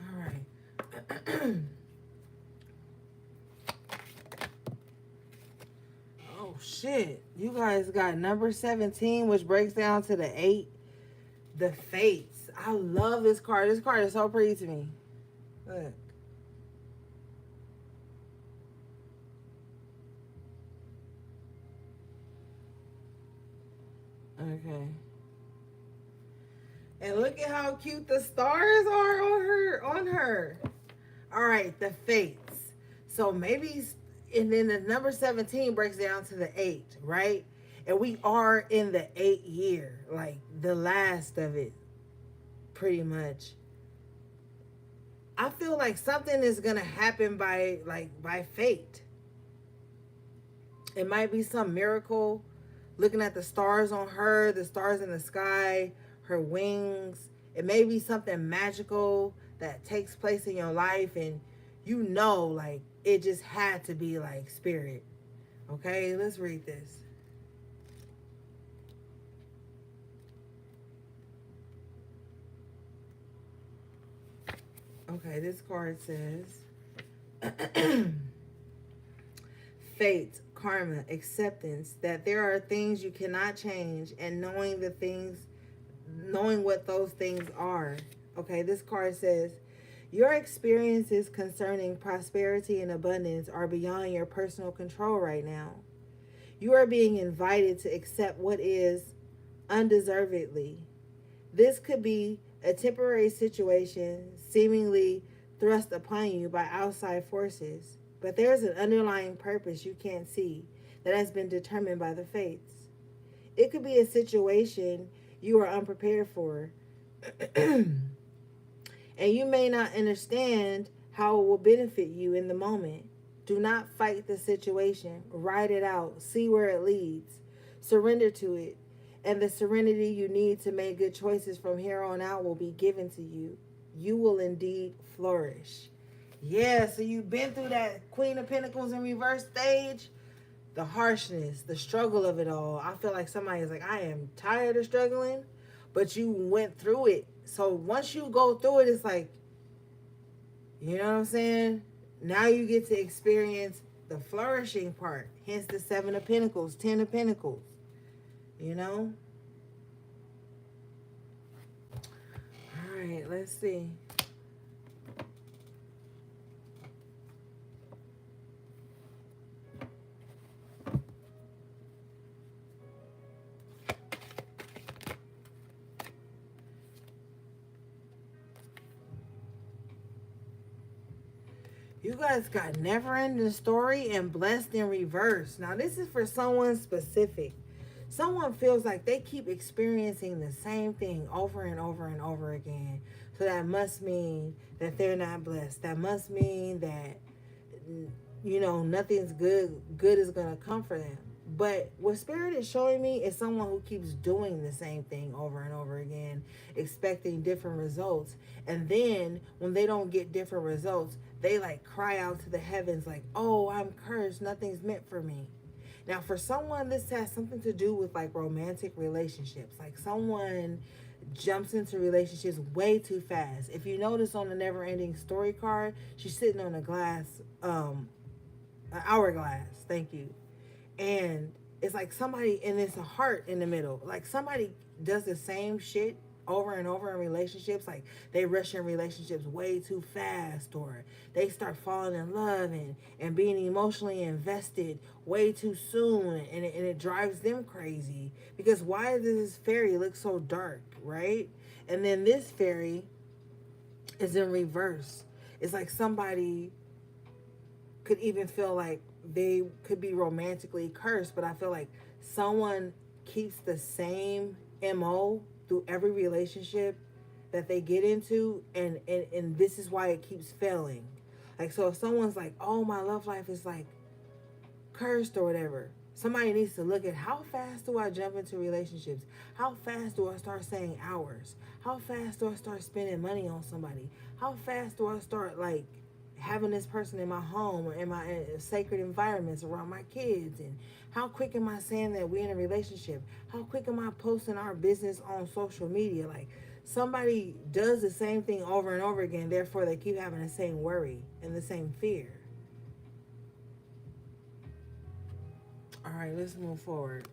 All right. Oh shit. You guys got number 17, which breaks down to the 8. The Fates. I love this card. This card is so pretty to me. Look. Okay. And look at how cute the stars are on her. All right, the Fates. So maybe, and then the number 17 breaks down to the 8, right? And we are in the 8th year, like the last of it, pretty much. I feel like something is gonna happen by fate. It might be some miracle. Looking at the stars on her, the stars in the sky, her wings. It may be something magical that takes place in your life, and you know, like it just had to be like spirit. Okay, let's read this. Okay, this card says fate, karma, acceptance, that there are things you cannot change, and knowing what those things are. Okay, this card says your experiences concerning prosperity and abundance are beyond your personal control right now. You are being invited to accept what is undeservedly. This could be a temporary situation seemingly thrust upon you by outside forces, but there's an underlying purpose you can't see that has been determined by the fates. It could be a situation you are unprepared for, and you may not understand how it will benefit you in the moment. Do not fight the situation. Ride it out. See where it leads. Surrender to it. And the serenity you need to make good choices from here on out will be given to you. You will indeed flourish. Yeah, so you've been through that Queen of Pentacles in reverse stage. The harshness, the struggle of it all. I feel like somebody is like, I am tired of struggling, but you went through it. So once you go through it, it's like, you know what I'm saying? Now you get to experience the flourishing part. Hence the 7 of Pentacles, 10 of Pentacles. You know? All right, let's see. You guys got never ending story and blessed in reverse. Now, this is for someone specific. Someone feels like they keep experiencing the same thing over and over and over again. So that must mean that they're not blessed. That must mean that, nothing's good is going to come for them. But what spirit is showing me is someone who keeps doing the same thing over and over again, expecting different results. And then when they don't get different results, they like cry out to the heavens like, oh, I'm cursed. Nothing's meant for me. Now, for someone, this has something to do with like romantic relationships. Like someone jumps into relationships way too fast. If you notice on the never ending story card, she's sitting on a glass, an hourglass. Thank you. And it's like somebody, and it's a heart in the middle. Like somebody does the same shit over and over in relationships. Like they rush in relationships way too fast, or they start falling in love and being emotionally invested way too soon, and it drives them crazy. Because why does this fairy look so dark, right? And then this fairy is in reverse. It's like somebody could even feel like they could be romantically cursed, but I feel like someone keeps the same MO through every relationship that they get into, and this is why it keeps failing. Like, so if someone's like, oh, my love life is like cursed or whatever, somebody needs to look at how fast do I jump into relationships? How fast do I start saying hours? How fast do I start spending money on somebody? How fast do I start like having this person in my home or in my sacred environments around my kids? And how quick am I saying that we're in a relationship? How quick am I posting our business on social media? Like somebody does the same thing over and over again, therefore they keep having the same worry and the same fear. All right, let's move forward.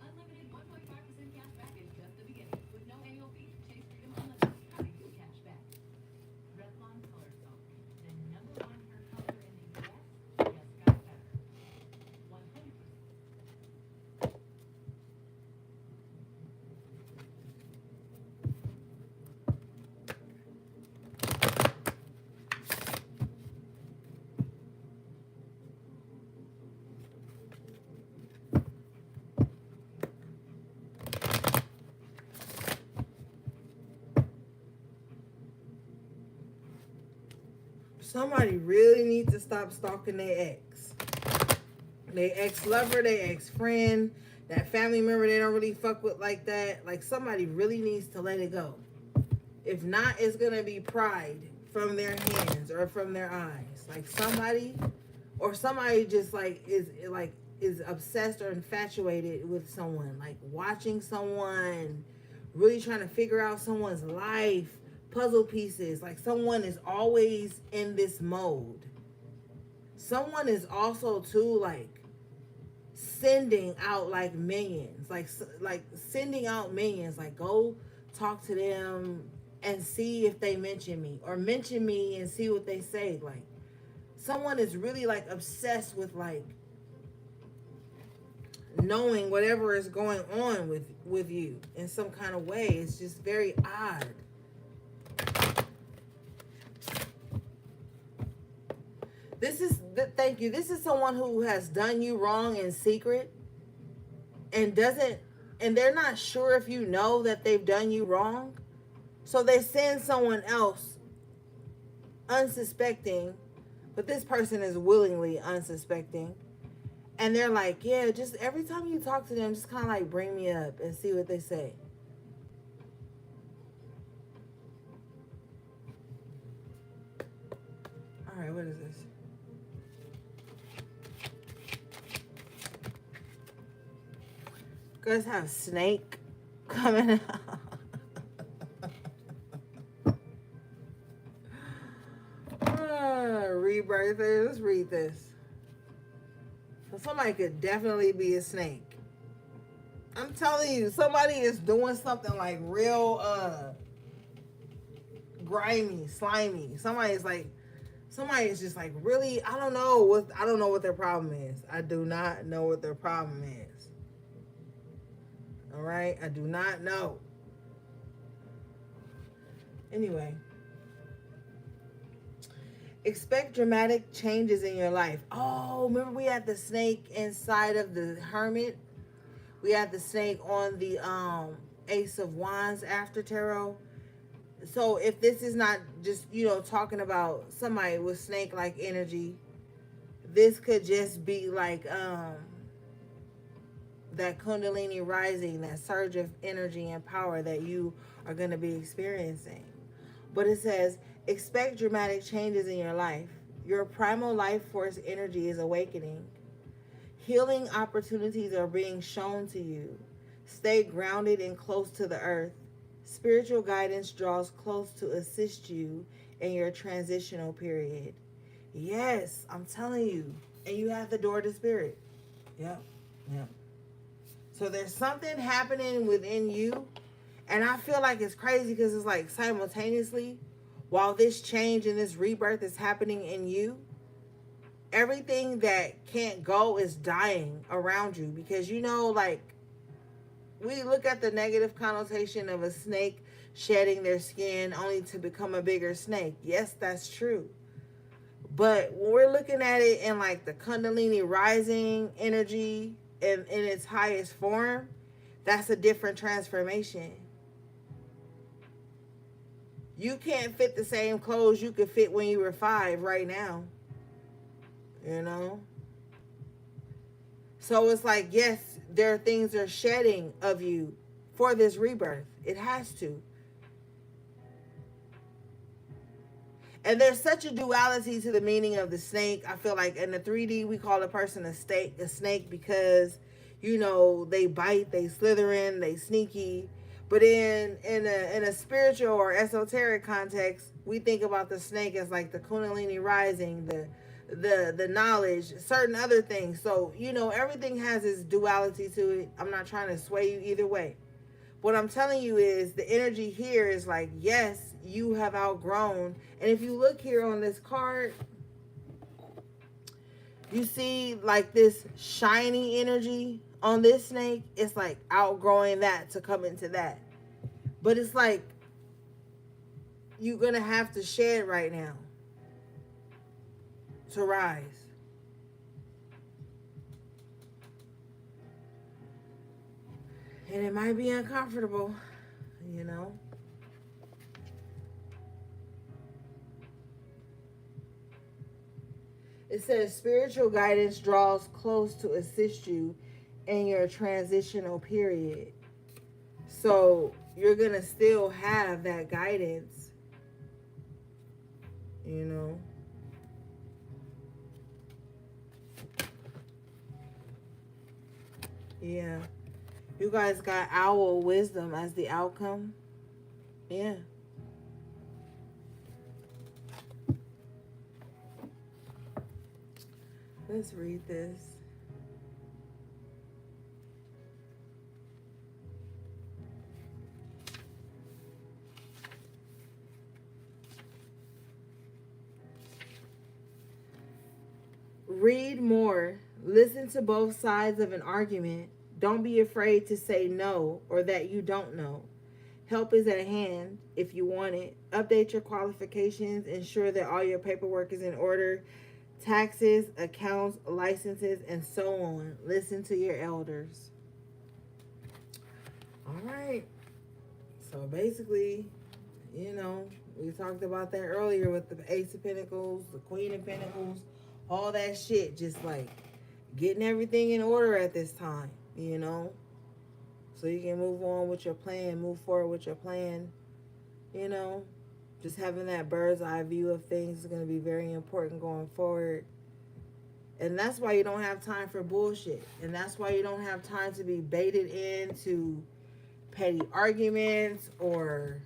Unlimited 1.5% cash back is just the beginning. With no annual fee, Chase Freedom Unlimited having you cash back. Revlon Color Stone. The number one hair color in the US just got better. 100%. Somebody really needs to stop stalking their ex. Their ex-lover, their ex-friend, that family member they don't really fuck with like that. Like somebody really needs to let it go. If not, it's gonna be pride from their hands or from their eyes. Like somebody just is obsessed or infatuated with someone. Like watching someone, really trying to figure out someone's life, puzzle pieces. Like someone is always in this mode. Someone is also too like sending out like minions, like sending out minions, like go talk to them and see if they mention me, or mention me and see what they say. Like someone is really like obsessed with like knowing whatever is going on with you in some kind of way. It's just very odd. Thank you. This is someone who has done you wrong in secret and they're not sure if you know that they've done you wrong. So they send someone else unsuspecting, but this person is willingly unsuspecting. And they're like, yeah, just every time you talk to them, just kind of like bring me up and see what they say. All right, what is this? Guys have snake coming out. Rebirth. Let's read this. So somebody could definitely be a snake. I'm telling you, somebody is doing something like real grimy, slimy. Somebody is just like really, I don't know what their problem is. I do not know what their problem is. All right? I do not know. Anyway, expect dramatic changes in your life. Oh, remember we had the snake inside of the hermit? We had the snake on the Ace of Wands after tarot. So if this is not just, talking about somebody with snake like energy, this could just be like that kundalini rising, that surge of energy and power that you are going to be experiencing. But it says, expect dramatic changes in your life. Your primal life force energy is awakening. Healing opportunities are being shown to you. Stay grounded and close to the earth. Spiritual guidance draws close to assist you in your transitional period. Yes, I'm telling you. And you have the door to spirit. Yep. Yep. So there's something happening within you. And I feel like it's crazy because it's like simultaneously, while this change and this rebirth is happening in you, everything that can't go is dying around you. Because, like, we look at the negative connotation of a snake shedding their skin only to become a bigger snake. Yes, that's true. But when we're looking at it in like the kundalini rising energy in its highest form, that's a different transformation. You can't fit the same clothes you could fit when you were 5 right now. So it's like, yes, there are things that are shedding of you for this rebirth. It has to. And there's such a duality to the meaning of the snake. I feel like in the 3D, we call a person a snake because, they bite, they slither in, they sneaky. But in a spiritual or esoteric context, we think about the snake as like the kundalini rising, the knowledge, certain other things. So, everything has its duality to it. I'm not trying to sway you either way. What I'm telling you is the energy here is like, yes, you have outgrown. And if you look here on this card, you see like this shiny energy on this snake. It's like outgrowing that to come into that. But it's like you're going to have to shed right now to rise. And it might be uncomfortable, It says spiritual guidance draws close to assist you in your transitional period. So you're going to still have that guidance, Yeah. You guys got owl wisdom as the outcome. Yeah. Let's read this. Read more. Listen to both sides of an argument. Don't be afraid to say no or that you don't know. Help is at hand if you want it. Update your qualifications. Ensure that all your paperwork is in order. Taxes, accounts, licenses, and so on. Listen to your elders. All right. So basically, we talked about that earlier with the Ace of Pentacles, the Queen of Pentacles, all that shit. Just like getting everything in order at this time, so you can move on with your plan, move forward with your plan, just having that bird's eye view of things is going to be very important going forward. And that's why you don't have time for bullshit. And that's why you don't have time to be baited into petty arguments or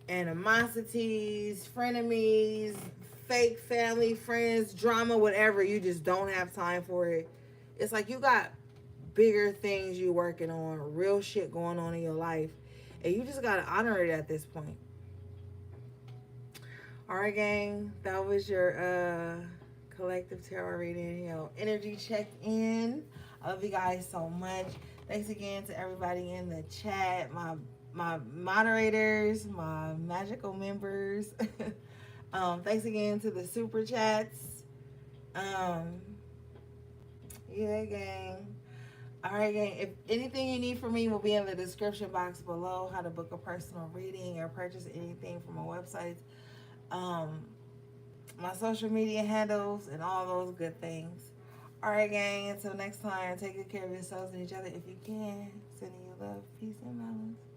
animosities, frenemies, fake family, friends, drama, whatever. You just don't have time for it. It's like you got bigger things you're working on, real shit going on in your life. And you just gotta honor it at this point. All right, gang. That was your collective tarot reading, energy check in. I love you guys so much. Thanks again to everybody in the chat, my moderators, my magical members. Thanks again to the super chats. Um, yeah, gang. All right, gang. If anything you need from me will be in the description box below. How to book a personal reading or purchase anything from my website. Um, my social media handles, and all those good things. All right, gang. Until next time, take good care of yourselves and each other if you can. Sending you love, peace, and balance.